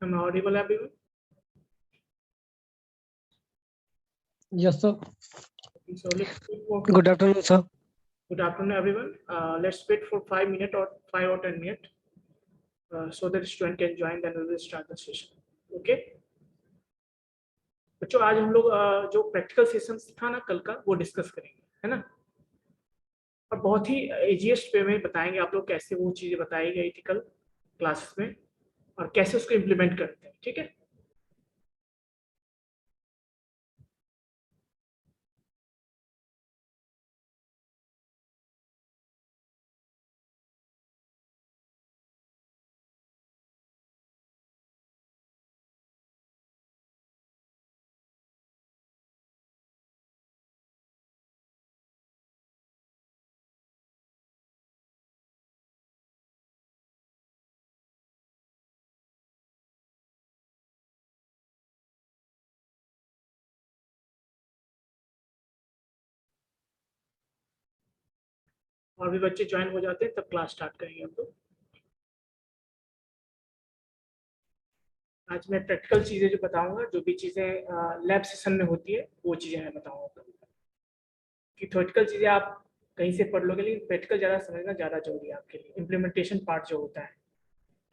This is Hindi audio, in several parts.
Am I audible, everyone? Yes, sir. So let's wait for Good afternoon, sir. good afternoon, everyone. Let's wait for 5 minutes or 5 or 10 minutes so that student can join. Then we will start the session. Okay. बच्चों आज हम लोग जो प्रैक्टिकल सेशंस था ना कल का वो डिस्कस करेंगे, है ना। और बहुत ही इजीएस्ट वे में बताएंगे आप लोग कैसे वो चीजें बताई गई थी कल क्लासेस में और कैसे उसको इम्प्लीमेंट करते हैं, ठीक है। और भी बच्चे ज्वाइन हो जाते हैं तब क्लास स्टार्ट करेंगे हम लोग। आज मैं प्रैक्टिकल चीजें जो बताऊंगा, जो भी चीजें लैब सेशन में होती है वो चीजें मैं बताऊंगा। कि थ्योरेटिकल चीजें आप कहीं से पढ़ लोगे, लेकिन प्रैक्टिकल ज़्यादा समझना ज़्यादा जरूरी है आपके लिए। इम्प्लीमेंटेशन पार्ट जो होता है,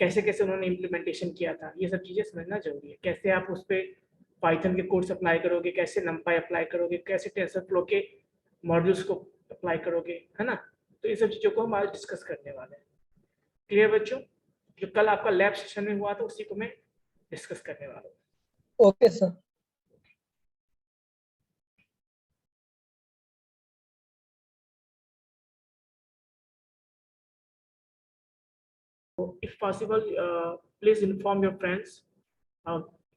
कैसे कैसे उन्होंने इम्प्लीमेंटेशन किया था, ये सब चीज़ें समझना जरूरी है। कैसे आप उस पर पाइथन के कोड्स अप्लाई करोगे, कैसे नंपाई अप्लाई करोगे, कैसे टेंसरफ्लो के मॉड्यूल्स को अप्लाई करोगे, है ना। तो ये सब चीज़ों को हम आज डिस्कस करने वाले हैं। क्लियर बच्चों? जो कल आपका लैब सेशन में हुआ था उसी को मैं डिस्कस करने वाला हूँ। Okay, sir. If possible, please inform your friends,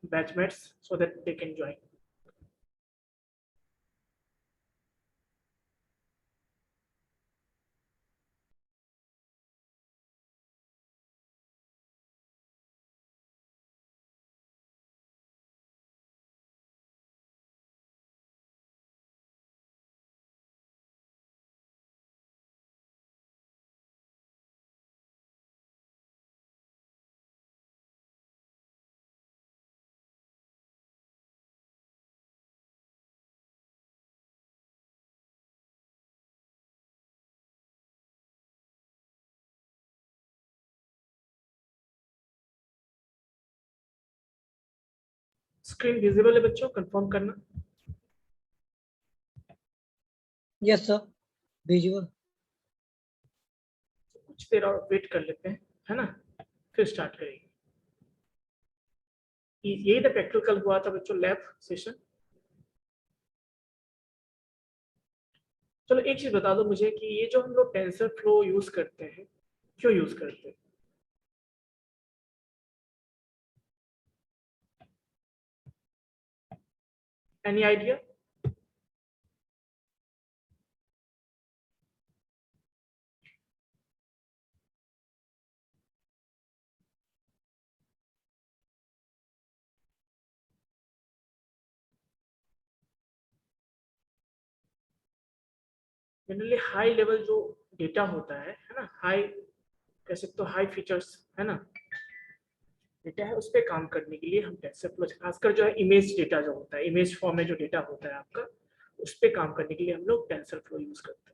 batchmates, so that they can join. Screen visible है बच्चों, कंफर्म करना। Yes, sir. Visual. कुछ देर और वेट कर लेते हैं, है ना, फिर स्टार्ट करेंगे। यही तो प्रैक्टिकल हुआ था बच्चों, लैब सेशन। चलो एक चीज बता दो मुझे कि ये जो हम लोग टेंसर फ्लो यूज करते हैं, क्यों यूज करते हैं? Any idea? Generally high level जो डेटा होता है ना, हाई कह सकते हो, हाई फीचर्स, है ना, डेटा है, उस पर काम करने के लिए हम टेंसर फ्लो, खासकर जो है इमेज डेटा जो होता है, इमेज फॉर्म में जो डेटा होता है आपका, उस पर काम करने के लिए हम लोग टेंसर फ्लो यूज करते हैं।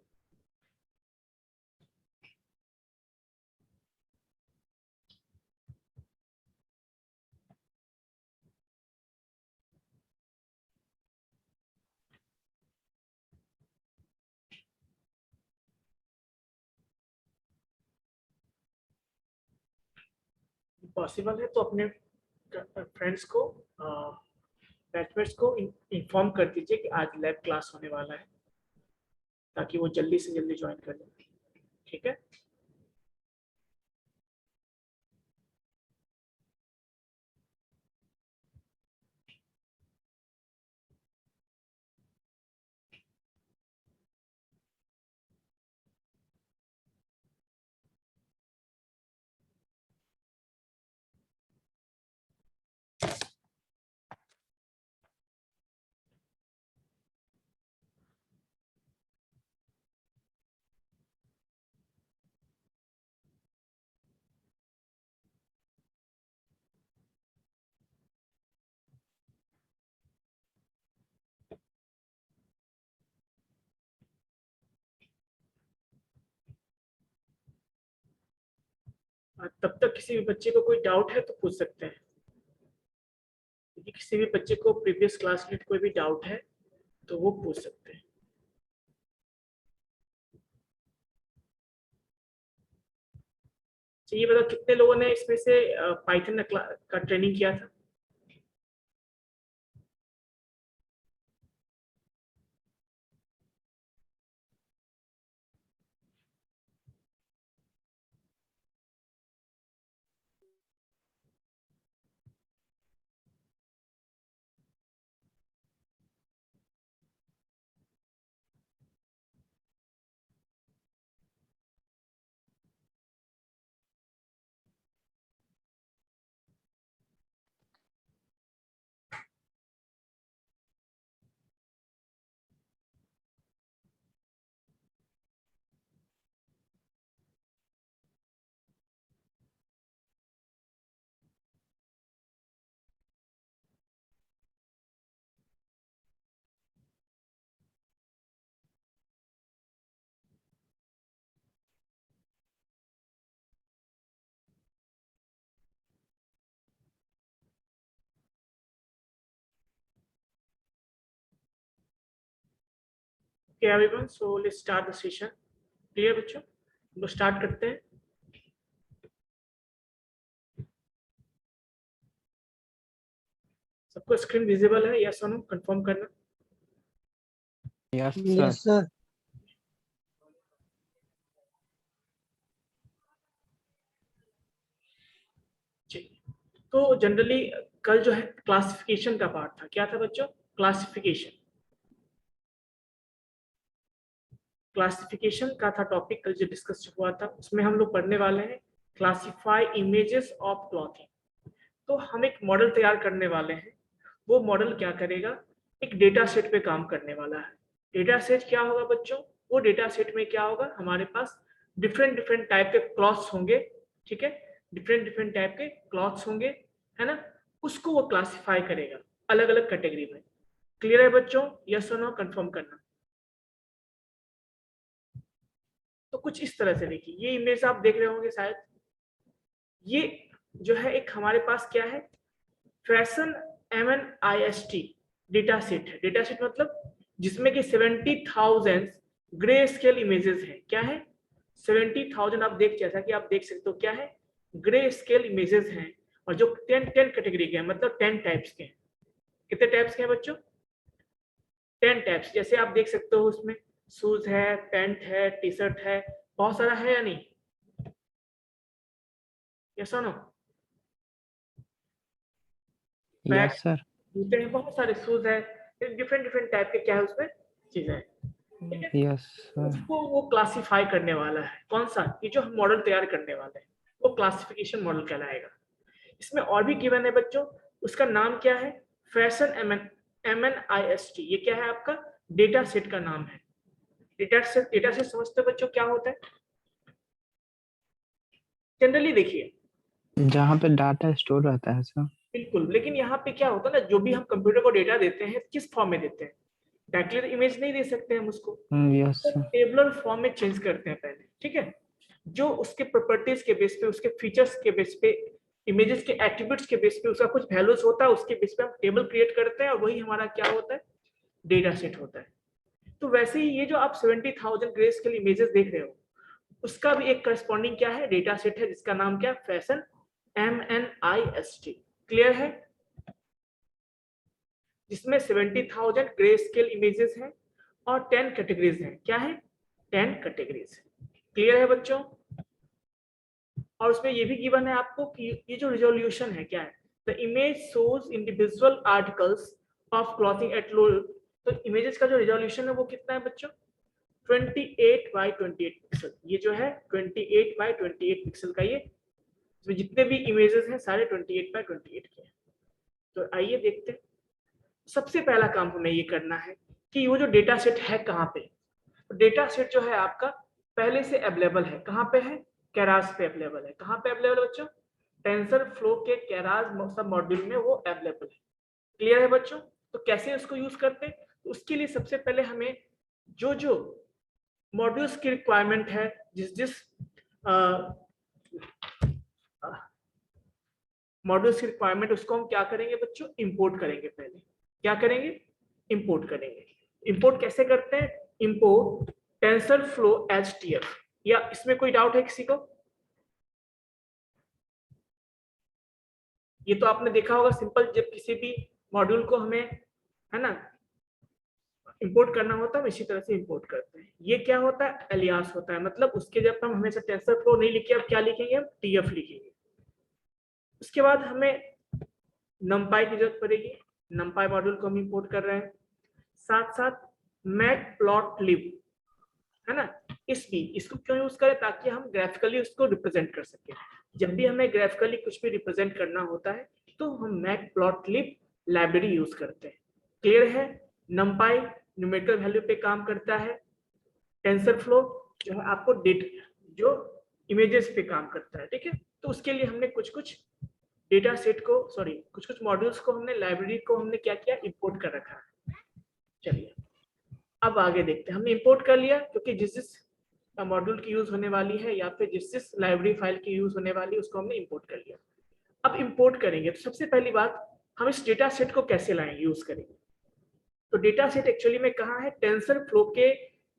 पॉसिबल है तो अपने फ्रेंड्स को, बैचमेट्स को इन्फॉर्म कर दीजिए कि आज लैब क्लास होने वाला है, ताकि वो जल्दी से जल्दी ज्वाइन कर लें। ठीक है। तब तक किसी भी बच्चे को कोई डाउट है तो पूछ सकते हैं। यदि किसी भी बच्चे को प्रीवियस क्लास में कोई भी डाउट है तो वो पूछ सकते हैं। ये बताओ कितने लोगों ने इसमें से पाइथन का ट्रेनिंग किया था? Okay, everyone, so let's start the session. Clear बच्चों? तो स्टार्ट करते हैं। सबको स्क्रीन विजिबल है या सोनू? कंफर्म करना। Yes yes sir. सर। तो जनरली कल जो है क्लासिफिकेशन का पार्ट था। क्या था बच्चों? क्लासिफिकेशन। क्लासिफिकेशन का था टॉपिक कल जो डिस्कस हुआ था। उसमें हम लोग पढ़ने वाले हैं क्लासिफाई इमेजेस ऑफ क्लॉथिंग। तो हम एक मॉडल तैयार करने वाले हैं। वो मॉडल क्या करेगा? एक डेटा सेट पे काम करने वाला है। डेटा सेट क्या होगा बच्चों? वो डेटा सेट में क्या होगा? हमारे पास डिफरेंट डिफरेंट टाइप के क्लॉथ्स होंगे। ठीक है, डिफरेंट डिफरेंट टाइप के क्लॉथ्स होंगे, है ना? उसको वो क्लासिफाई करेगा अलग अलग कैटेगरी में। क्लियर है बच्चों? यस और नो कंफर्म करना। तो कुछ इस तरह से देखिए, ये इमेज आप देख रहे होंगे शायद। ये जो है एक हमारे पास क्या है? फैशन MNIST डेटा सेट है। डेटा सेट मतलब जिसमें कि 70,000 ग्रे स्केल इमेजेस हैं। क्या है? 70,000। आप देख, जैसा कि आप देख सकते हो क्या है? ग्रे स्केल इमेजेस हैं। और जो 10 कैटेगरी के हैं, मतलब 10 टाइप्स के हैं। कितने टाइप्स के हैं बच्चों? 10 टाइप्स। जैसे आप देख सकते हो उसमें शूज है, पैंट है, टी शर्ट है, बहुत सारा है या नहीं? यस और नो? Bag, yes sir. जूते हैं, बहुत सारे शूज है, डिफरेंट डिफरेंट टाइप के क्या है उसमें चीजें हैं। ठीक है, यस सर। उसको वो क्लासिफाई करने वाला है। कौन सा? ये जो हम मॉडल तैयार करने वाले हैं वो क्लासिफिकेशन मॉडल कहलाएगा। इसमें और भी गिवन है बच्चों। उसका नाम क्या है? Fashion MNIST। ये क्या है? आपका डेटा सेट का नाम है। डेटा सेट समझते हो बच्चों क्या होता है? जनरली देखिए, जहाँ पे डाटा स्टोर रहता है सर। बिल्कुल, लेकिन यहाँ पे क्या होता है ना, जो भी हम कंप्यूटर को डेटा देते हैं किस फॉर्म में देते हैं? डायरेक्टली इमेज नहीं दे सकते हम उसको, यस तो सर। टेबुलर फॉर्म में चेंज करते हैं पहले। ठीक है, जो उसके प्रॉपर्टीज के बेस पे, उसके फीचर्स के बेस पे, इमेजेस के एट्रीब्यूट्स के बेस पे उसका कुछ वैल्यूज होता है, उसके बेस पे हम टेबल क्रिएट करते हैं और वही हमारा क्या होता है? डेटा सेट होता है। तो वैसे ही ये जो आप 70,000 ग्रे स्केल इमेजेस देख रहे हो, उसका भी एक करस्पॉन्डिंग क्या है? डेटा सेट है, जिसका नाम क्या है? Fashion MNIST। क्लियर है? जिसमें 70,000 ग्रे स्केल इमेजेस हैं और 10 कैटेगरीज हैं। क्या है? 10 कैटेगरीज। क्लियर है बच्चों? और उसमें ये भी गिवन है आपको कि ये जो रिजोल्यूशन है क्या है? The image shows individual articles of clothing at low. तो इमेजेस का जो रिजोल्यूशन है वो कितना है बच्चों? 28 by 28 पिक्सल। ये जो है 28 by 28 पिक्सल का, ये इसमें जितने भी इमेजेस हैं सारे 28 by 28 के हैं। तो आइए देखते हैं। सबसे पहला काम हमें ये करना है कि वो जो डेटा सेट है कहाँ पे? डेटा सेट जो है आपका पहले से अवेलेबल है। कहाँ पे है? केरास पे अवेलेबल है। कहाँ पे अवेलेबल है बच्चों? टेंसर फ्लो के केरास सब मॉड्यूल में वो अवेलेबल है। क्लियर है बच्चों? तो कैसे उसको यूज करते हैं? तो उसके लिए सबसे पहले हमें जो जो मॉड्यूल्स की रिक्वायरमेंट है, जिस जिस मॉड्यूल्स की रिक्वायरमेंट, उसको हम क्या करेंगे बच्चों, इंपोर्ट करेंगे। पहले क्या करेंगे, इंपोर्ट करेंगे। इंपोर्ट कैसे करते हैं, इंपोर्ट टेंसरफ्लो एज टीएफ। या इसमें कोई डाउट है किसी को? ये तो आपने देखा होगा सिंपल, जब किसी भी मॉड्यूल को हमें, है ना, इंपोर्ट करना होता है, हम इसी तरह से इंपोर्ट करते हैं। ये क्या होता है, एलियास होता है, मतलब उसके जब हम हमेशा टेंसरफ्लो नहीं लिखे, अब क्या लिखेंगे, हम टीएफ लिखेंगे। उसके बाद हमें नमपाई की जरूरत पड़ेगी, नमपाई मॉड्यूल को हम इंपोर्ट कर रहे हैं। साथ साथ मैटप्लॉटलिब, है ना, इसको क्यों यूज करें, ताकि हम ग्राफिकली उसको रिप्रेजेंट कर सकें। जब भी हमें ग्राफिकली कुछ भी रिप्रेजेंट करना होता है तो हम मैटप्लॉटलिब लाइब्रेरी यूज करते हैं। क्लियर है? नमपाई न्यूमेरिकल वैल्यू पे काम करता है, टेंसरफ्लो जो है आपको जो इमेजेस पे काम करता है, ठीक है। तो उसके लिए हमने कुछ डेटा सेट को, सॉरी कुछ मॉड्यूल्स को हमने, लाइब्रेरी को हमने क्या किया, इंपोर्ट कर रखा है। चलिए अब आगे देखते हैं। हमने इंपोर्ट कर लिया, क्योंकि जिस मॉड्यूल की यूज होने वाली है या फिर जिस लाइब्रेरी फाइल की यूज होने वाली है उसको हमने इंपोर्ट कर लिया। अब इंपोर्ट करेंगे तो सबसे पहली बात, हम इस डेटा सेट को कैसे लाएंगे, यूज करेंगे। तो डेटा सेट एक्चुअली में कहाँ है, टेंसरफ्लो के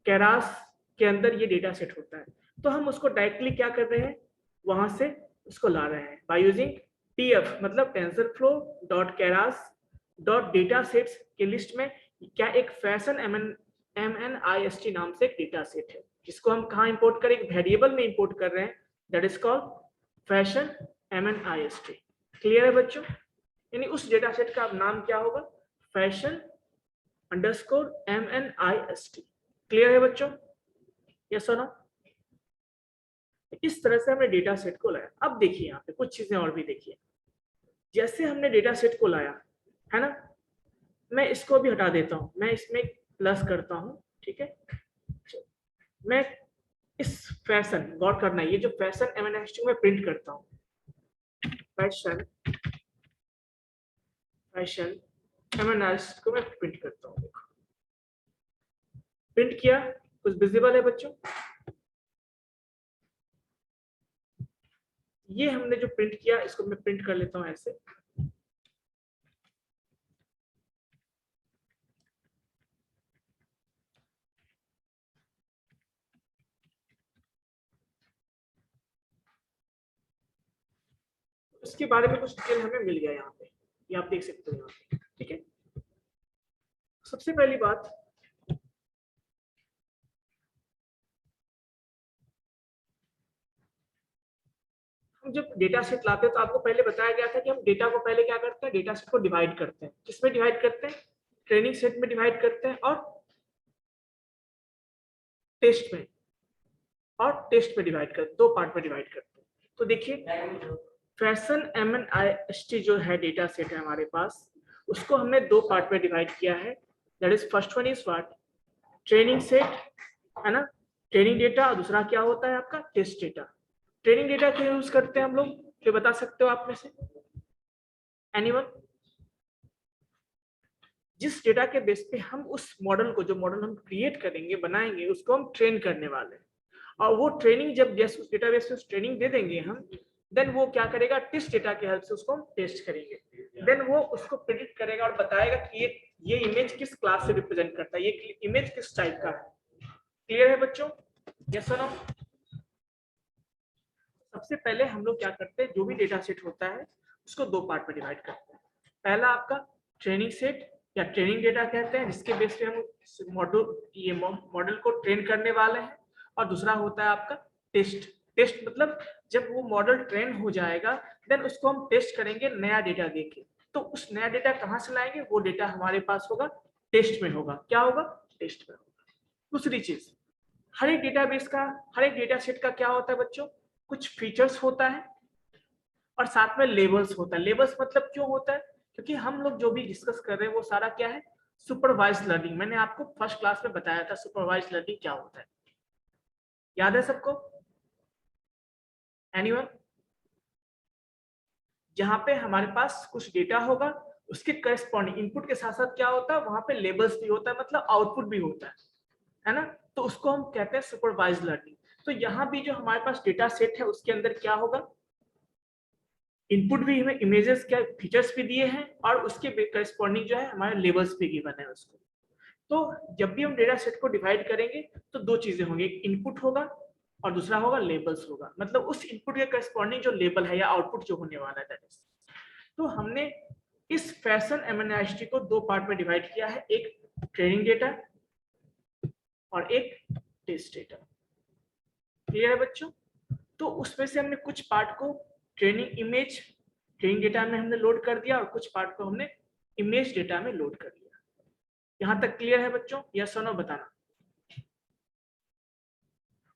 केरास के अंदर ये डेटा सेट होता है। तो हम उसको डायरेक्टली क्या कर रहे हैं, वहां से उसको ला रहे हैं बाय यूजिंग टीएफ, मतलब TensorFlow dot Keras dot data sets के लिस्ट में क्या एक फैशन MNIST नाम से एक डेटा सेट है, जिसको हम कहाँ इंपोर्ट करें, एक वेरिएबल में इंपोर्ट कर रहे हैं, that is called fashion MNIST। Clear है बच्चों? यानी उस डेटा सेट का नाम क्या होगा, फैशन _MNIST। क्लियर है बच्चों? यस और नो? इस तरह से हमने डेटा सेट को लाया। अब देखिए यहाँ पे कुछ चीजें और भी देखिए। जैसे हमने डेटा सेट को लाया, है ना, मैं इसको भी हटा देता हूँ, मैं इसमें प्लस करता हूँ, ठीक है। मैं इस फैशन, गौर करना, ये जो फैशन MNIST में प्रिंट करता हूँ, फैशन MNIST को मैं प्रिंट करता हूँ। देखो प्रिंट किया, कुछ विजिबल है बच्चों? ये हमने जो प्रिंट किया, इसको मैं प्रिंट कर लेता हूँ ऐसे। इसके बारे में कुछ डिटेल हमें मिल गया यहाँ पे, ये आप देख सकते हो यहाँ पे, ठीक है। सबसे पहली बात, हम जब डेटा सेट लाते हैं तो आपको पहले बताया गया था कि हम डेटा को पहले क्या करते हैं, डेटा सेट को डिवाइड करते हैं। किसमें डिवाइड करते हैं, ट्रेनिंग सेट में डिवाइड करते हैं और टेस्ट में, डिवाइड करते हैं, दो पार्ट में डिवाइड करते हैं। तो देखिए फैशन MNIST जो है डेटा सेट है हमारे पास, उसको हमने दो पार्ट में डिवाइड किया है। That is first one is what, training set, है ना, ट्रेनिंग डेटा, और दूसरा क्या होता है आपका, टेस्ट डेटा। ट्रेनिंग डेटा क्यों यूज करते हैं हम लोग, ये बता सकते हो आप में से एनीवन? जिस डेटा के बेस पे हम उस मॉडल को, जो मॉडल हम क्रिएट करेंगे, बनाएंगे, उसको हम ट्रेन करने वाले हैं। और वो ट्रेनिंग जब जैसे उस डेटाबेस में ट्रेनिंग दे देंगे हम, देन वो क्या करेगा, टेस्ट डेटा की हेल्प से उसको हम टेस्ट करेंगे। देन वो उसको प्रेडिक्ट करेगा और बताएगा कि ये इमेज किस क्लास से रिप्रेजेंट करता है, ये इमेज किस टाइप का है। क्लियर है बच्चों? यस और नो? सबसे पहले हम लोग क्या करते हैं, जो भी डेटा सेट होता है उसको दो पार्ट में डिवाइड करते हैं। पहला आपका ट्रेनिंग सेट या ट्रेनिंग डेटा कहते हैं, जिसके बेस पे हम मॉडल को ट्रेन करने वाले हैं। और दूसरा होता है आपका टेस्ट मतलब जब वो मॉडल ट्रेन हो जाएगा, देन उसको हम टेस्ट करेंगे नया डेटा देके। तो उस नया डेटा कहाँ से लाएंगे, वो डेटा हमारे पास होगा टेस्ट में होगा। क्या होगा, टेस्ट में होगा। दूसरी चीज, हर एक डेटाबेस का, हर एक डेटा सेट का क्या होता है बच्चों, कुछ फीचर्स होता है और साथ में लेबल्स होता है। लेबल्स मतलब क्यों होता है, क्योंकि हम लोग जो भी डिस्कस कर रहे हैं वो सारा क्या है, सुपरवाइज्ड लर्निंग। मैंने आपको फर्स्ट क्लास में बताया था सुपरवाइज्ड लर्निंग क्या होता है, याद है सबको? एनीवन? जहां पे हमारे पास कुछ डेटा होगा, उसके करस्पॉन्डिंग इनपुट के साथ साथ क्या होता है, वहां पे लेबल्स भी होता है, मतलब आउटपुट भी होता है ना। तो उसको हम कहते हैं सुपरवाइज्ड लर्निंग। तो यहाँ भी जो हमारे पास डेटा सेट है उसके अंदर क्या होगा, इनपुट भी हमें इमेजेस क्या फीचर्स भी दिए हैं और उसके करस्पॉन्डिंग जो है हमारे लेबल्स भी गिवन है उसको। तो जब भी हम डेटा सेट को डिवाइड करेंगे तो दो चीजें होंगी, एक इनपुट होगा और दूसरा होगा लेबल्स होगा, मतलब उस इनपुट के करस्पॉन्डिंग जो लेबल है या आउटपुट जो होने वाला है दैट इज। तो हमने इस फैशन एमएनआईएसटी को दो पार्ट में डिवाइड किया है, एक ट्रेनिंग डेटा और एक टेस्ट डेटा। क्लियर है बच्चों? तो उसमें से हमने कुछ पार्ट को ट्रेनिंग डेटा में हमने लोड कर दिया और कुछ पार्ट को हमने इमेज डेटा में लोड कर दिया। यहां तक क्लियर है बच्चों? यस और नो बताना।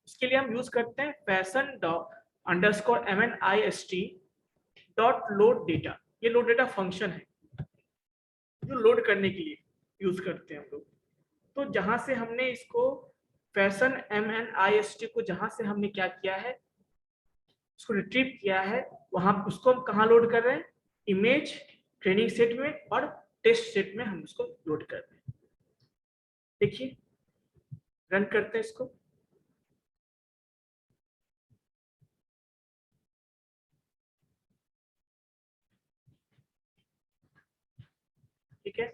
उसके लिए हम यूज करते हैं fashion_MNIST डॉट लोड डेटा। ये लोड डेटा फंक्शन है जो लोड करने के लिए यूज करते हैं हम लोग। तो जहां से हमने इसको फैशन MNIST को जहां से हमने क्या किया है, उसको रिट्रीव किया है, वहां उसको हम कहाँ लोड कर रहे हैं, इमेज ट्रेनिंग सेट में और टेस्ट सेट में हम उसको लोड कर रहे हैं। देखिए रन करते हैं इसको। ठीक है,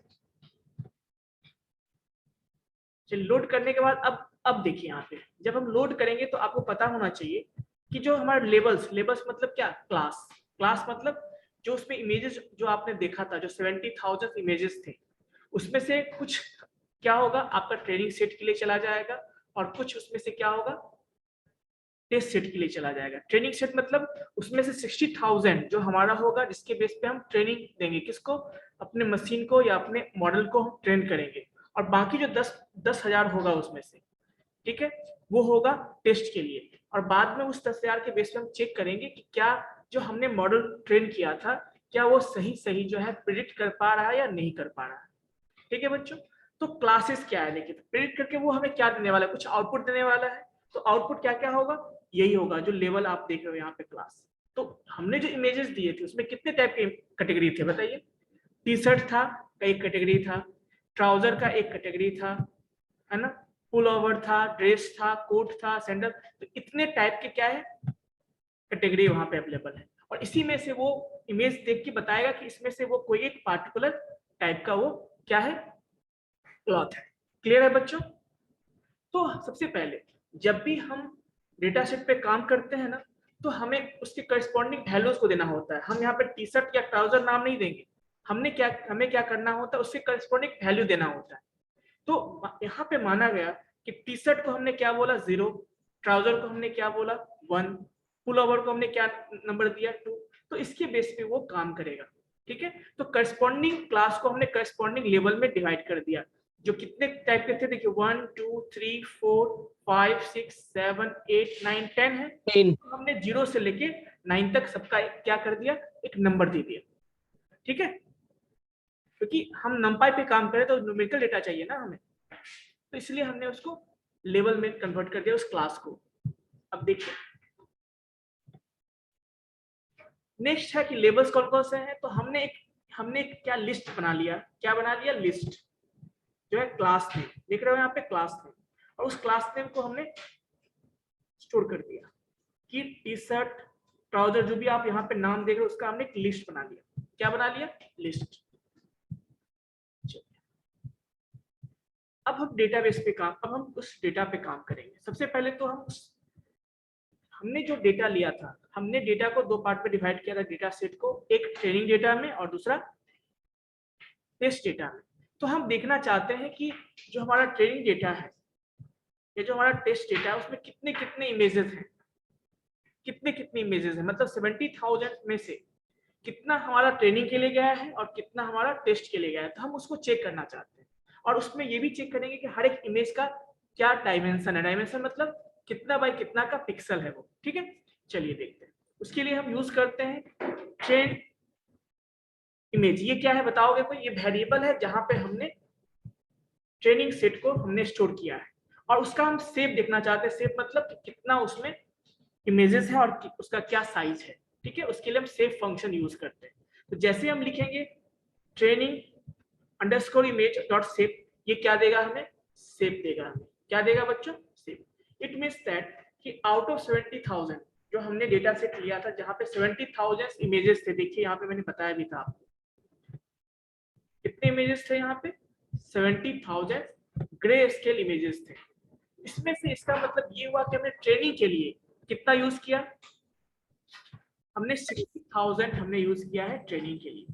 चलिए लोड करने के बाद अब देखिए यहाँ पे जब हम लोड करेंगे तो आपको पता होना चाहिए कि जो हमारे लेबल्स मतलब क्या, क्लास मतलब जो उसमें इमेजेस जो आपने देखा था, जो 70,000 इमेजेस थे, उसमें से कुछ क्या होगा आपका ट्रेनिंग सेट के लिए चला जाएगा और कुछ उसमें से क्या होगा टेस्ट सेट के लिए चला जाएगा। ट्रेनिंग सेट मतलब उसमें से 60,000 जो हमारा होगा जिसके बेस पे हम ट्रेनिंग देंगे, किसको, अपने मशीन को या अपने मॉडल को हम ट्रेन करेंगे, और बाकी जो 10,000 होगा उसमें से, ठीक है, वो होगा टेस्ट के लिए। और बाद में उस 10,000 के बेस पे हम चेक करेंगे कि क्या जो हमने मॉडल ट्रेन किया था क्या वो सही जो है प्रिडिक्ट कर पा रहा है या नहीं कर पा रहा है। ठीक है बच्चों, तो क्लासेस क्या है देखिए, प्रिडिक्ट करके वो हमें क्या देने वाला है, कुछ आउटपुट देने वाला है। तो आउटपुट क्या क्या होगा, यही होगा जो लेवल आप देख रहे हो यहाँ पे क्लास। तो हमने जो इमेजेस दिए थे उसमें कितने टाइप के कैटेगरी थे बताइए। टी शर्ट था का एक कैटेगरी था, ट्राउजर का एक कैटेगरी था, है ना, पुल ओवर था, ड्रेस था, कोट था, सैंडल, तो इतने टाइप के क्या है कैटेगरी वहां पे अवेलेबल है। और इसी में से वो इमेज देख के बताएगा कि इसमें से वो कोई एक पार्टिकुलर टाइप का वो क्या है क्लॉथ है। क्लियर है बच्चों? तो सबसे पहले जब भी हम डेटा सेट पे काम करते हैं ना तो हमें उसके करस्पॉन्डिंग वैल्यूज को देना होता है। हम यहाँ पे टी शर्ट या ट्राउजर नाम नहीं देंगे, हमें क्या करना होता है, उसके करस्पॉन्डिंग वैल्यू देना होता है। तो यहाँ पे माना गया कि टी शर्ट को हमने क्या बोला 0, ट्राउजर को हमने क्या बोला 1, पुल ओवर को हमने क्या नंबर दिया 2, तो इसके बेस पे वो काम करेगा। ठीक है, तो करस्पॉन्डिंग क्लास को हमने करस्पॉन्डिंग लेवल में डिवाइड कर दिया, जो कितने टाइप के थे देखिए 1 2 3 4 5 6 7 8 9 10 है। 10 तो हमने 0 से लेके 9 तक सबका क्या कर दिया, एक नंबर दे दिया। ठीक है, क्योंकि हम नंपाई पे काम करें तो न्यूमेरिकल डेटा चाहिए ना हमें, तो इसलिए हमने उसको लेवल में कन्वर्ट कर दिया उस क्लास को। अब देखिए नेक्स्ट है कि लेबल्स कौन कौन से हैं। तो हमने एक क्या लिस्ट बना लिया, क्या बना लिया, लिस्ट जो है क्लास नेम, देख रहे हो यहाँ पे क्लास नेम, और उस क्लास नेम को हमने स्टोर कर दिया कि टी शर्ट ट्राउजर जो भी आप यहाँ पे नाम देख रहे हो उसका हमने एक लिस्ट बना लिया। क्या बना लिया, लिस्ट। अब हम डेटाबेस पे काम, अब हम उस डेटा पे काम करेंगे। सबसे पहले तो हमने जो डेटा लिया था, हमने डेटा को दो पार्ट में डिवाइड किया था, डेटा सेट को, एक ट्रेनिंग डेटा में और दूसरा टेस्ट डेटा में। तो हम देखना चाहते हैं कि जो हमारा ट्रेनिंग डेटा है या जो हमारा टेस्ट डेटा है उसमें कितने कितने इमेजेस हैं, कितने इमेजेस हैं, मतलब 70,000 में से कितना हमारा ट्रेनिंग के लिए गया है और कितना हमारा टेस्ट के लिए गया है। तो हम उसको चेक करना चाहते हैं, और उसमें ये भी चेक करेंगे कि हर एक इमेज का क्या डायमेंशन है। डायमेंशन मतलब कितना बाय कितना का पिक्सल है वो। ठीक है, चलिए देखते हैं। उसके लिए हम यूज करते हैं ट्रेन इमेज। ये क्या है बताओगे कोई? ये वेरिएबल है जहां पे हमने ट्रेनिंग सेट को हमने स्टोर किया है, और उसका हम सेव देखना चाहते हैं। सेव मतलब कि कितना उसमें इमेजेस है और उसका क्या साइज है। ठीक है, उसके लिए हम सेव फंक्शन यूज करते हैं। तो जैसे हम लिखेंगे training underscore image dot save, ये क्या देगा हमें, सेव देगा हमें। क्या देगा बच्चों, सेव। इट मीन्स दैट कि आउट ऑफ 70,000 जो हमने डेटा सेट लिया था जहाँ पे 70,000 इमेजेस थे। देखिए यहाँ पे मैंने बताया भी था आपको, कितने इमेजेस थे यहाँ पे, 70,000 ग्रे स्केल इमेजेस थे। इसमें से इसका मतलब ये हुआ कि हमने ट्रेनिंग के लिए कितना यूज किया, हमने 60,000 हमने यूज किया है ट्रेनिंग के लिए।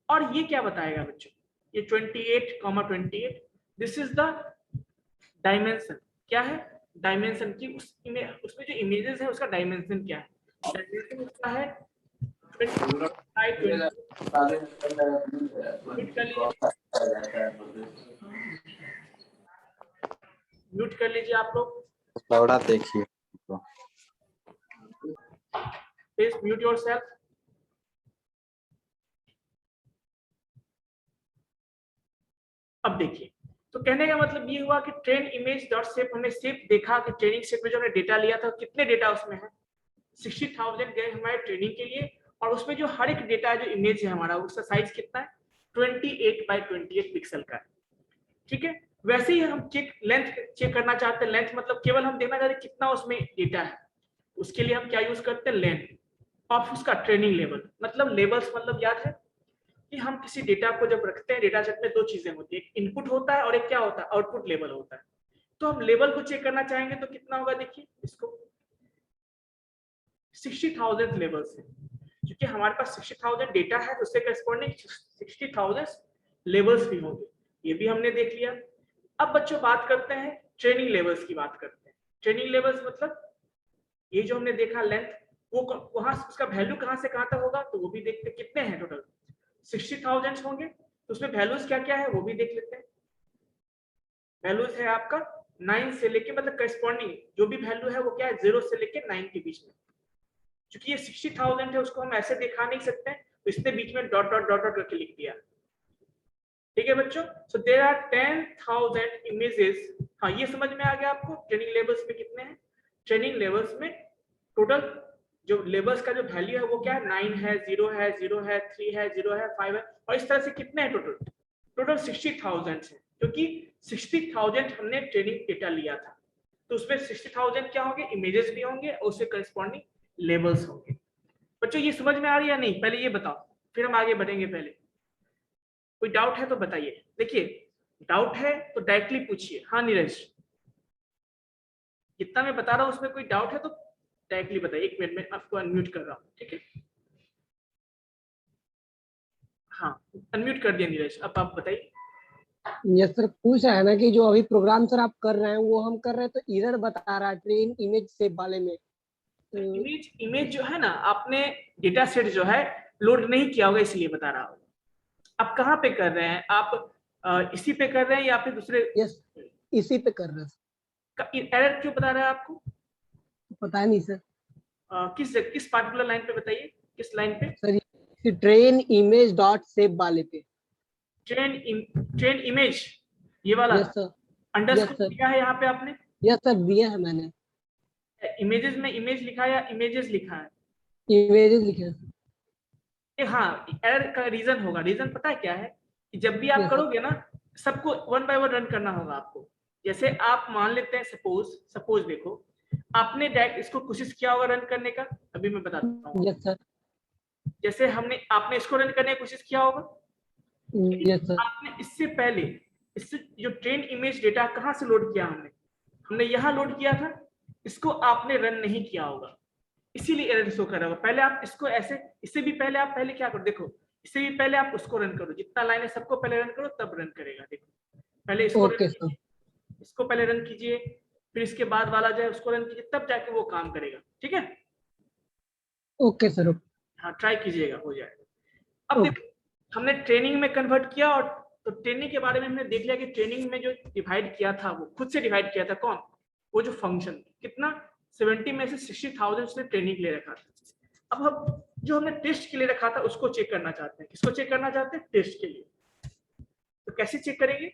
और ये क्या बताएगा बच्चों, ये 28,28 दिस इज द डायमेंशन। क्या है डायमेंशन की, उसमें जो इमेजेस है उसका डायमेंशन क्या है, डायमेंशन उसका है 20 म्यूट कर लीजिए आप लोग, लौड़ा देखिए तो। Please mute yourself. अब देखिए, तो कहने का मतलब ये हुआ कि ट्रेन इमेज डॉट शेप, हमने शेप देखा कि ट्रेनिंग शेप में जो हमने डेटा लिया था कितने डेटा उसमें है, 60,000 गए हमारे ट्रेनिंग के लिए। और उसमें जो हर एक डेटा जो इमेज है हमारा उसका साइज कितना है, 28x28 पिक्सल का है। ठीक है, वैसे ही हम लेंथ चेक करना चाहते हैं। लेंथ मतलब केवल हम देखना चाहते हैं कितना उसमें डेटा है, उसके लिए हम क्या यूज करते हैं, लेंथ ऑफ उसका ट्रेनिंग लेवल। मतलब लेवल्स मतलब याद है कि हम किसी डेटा को जब रखते हैं, डेटा सेट में दो चीजें होती है, एक इनपुट होता है और एक क्या होता है, आउटपुट लेवल होता है। तो हम लेवल को चेक करना चाहेंगे तो कितना होगा, देखिए इसको 60,000 लेवल्स है, क्योंकि हमारे पास 60,000 डेटा है तो उससे करस्पॉन्डिंग 60,000 लेवल्स भी होंगे। ये भी हमने देख लिया। अब बच्चों बात करते हैं ट्रेनिंग लेवल्स की बात करते हैं। ट्रेनिंग लेवल्स मतलब ये जो हमने देखा लेंथ, वो वहां उसका वैल्यू कहां से कहां तक होगा, तो वो भी देखते हैं कितने हैं टोटल, 60,000 होंगे तो उसमें वैल्यूज क्या क्या है वो भी देख लेते हैं। वैल्यूज है आपका 9 से लेके, मतलब करस्पॉन्डिंग जो भी वैल्यू है वो क्या है, 0 से लेके 9 के बीच में। क्योंकि ये 60,000 है उसको हम ऐसे दिखा नहीं सकते, तो इसने बीच में डॉट डॉट डॉट डॉट करके लिख दिया। ठीक है बच्चों, सो देयर आर 10,000 इमेजेस। हाँ ये समझ में आ गया आपको ट्रेनिंग लेवल्स में कितने हैं। ट्रेनिंग लेवल्स में टोटल जो लेवल्स का जो वैल्यू है वो क्या है, 9 है, 0 है, 0 है, 3 है, 0 है, 5 है, और इस तरह से कितने हैं टोटल, टोटल 60,000 है। क्योंकि 60,000 हमने ट्रेनिंग डेटा लिया था, तो उसमें 60,000 क्या होंगे, इमेजेस भी होंगे और उससे करस्पॉन्डिंग लेवल्स होंगे। बच्चों ये समझ में आ रही है या नहीं, पहले ये बताओ फिर हम आगे बढ़ेंगे। पहले कोई डाउट है तो बताइए। देखिए डाउट है तो डायरेक्टली पूछिए। हाँ नीरज, जितना मैं बता रहा हूँ उसमें कोई डाउट है तो डायरेक्टली बताइए। एक मिनट में आपको अनम्यूट कर रहा हूँ, ठीक है। हाँ अनम्यूट कर दिया नीरज, अब आप बताइए। यस सर, पूछ रहा है ना कि जो अभी प्रोग्राम सर आप कर रहे हैं वो हम कर रहे हैं तो एरर बता रहा है ट्रेन इमेज शेप वाले में। तो इमेज जो है ना, आपने डेटा सेट जो है लोड नहीं किया होगा इसलिए बता रहा हूँ। आप कहाँ पे कर रहे हैं, आप इसी पे कर रहे हैं या फिर दूसरे, यस इसी पे कर रहे हैं एरर क्यों बता रहा है आपको, सर। पता नहीं सर। किस पार्टिकुलर लाइन पे बताइए, किस लाइन पे। Sir train image dot shape वाले पे। ट्रेन इमेज ये वाला yes sir. Yes underscore sir. दिया है यहाँ पे आपने, यस सर दिया है मैंने। इमेजेस में इमेज लिखा है या इमेजेस लिखा है। इमेजेस लिखे हैं सर। हाँ एरर का रीजन होगा, रीजन पता है क्या है कि जब भी आप यस सर। करोगे ना सबको वन बाय वन रन करना होगा आपको। जैसे आप मान लेते हैं सपोज देखो आपने डायरेक्ट इसको कोशिश किया होगा रन करने का, अभी मैं बताता हूँ। Yes sir. जैसे आपने इसको रन करने की कोशिश किया होगा, यस सर। आपने इससे जो ट्रेन इमेज डेटा कहाँ से लोड किया, हमने यहाँ लोड किया था, इसको आपने रन नहीं किया होगा इसीलिए एरर शो कर रहा होगा। पहले आप इसको ऐसे, इससे भी पहले आप पहले क्या करो, देखो इससे भी पहले आप उसको रन करो, जितना लाइन है सबको पहले रन करो तब रन करेगा। देखो पहले इसको रन ओके सर। कीजिए, इसको पहले रन कीजिए, फिर इसके बाद वाला जो है उसको रन कीजिए, तब जाके वो काम करेगा। ठीक है, ओके सर। हाँ ट्राई कीजिएगा, हो जाएगा। अब ओके। देखो हमने ट्रेनिंग में कन्वर्ट किया, और तो ट्रेनिंग के बारे में हमने देख लिया कि ट्रेनिंग में जो डिवाइड किया था वो खुद से डिवाइड किया था, कौन, वो जो फंक्शन कितना 70 में से 60,000 उसने ट्रेनिंग के लिए रखा था। अब हम जो हमने टेस्ट के लिए रखा था उसको चेक करना चाहते हैं। किसको चेक करना चाहते हैं, टेस्ट के लिए। तो कैसे चेक करेंगे,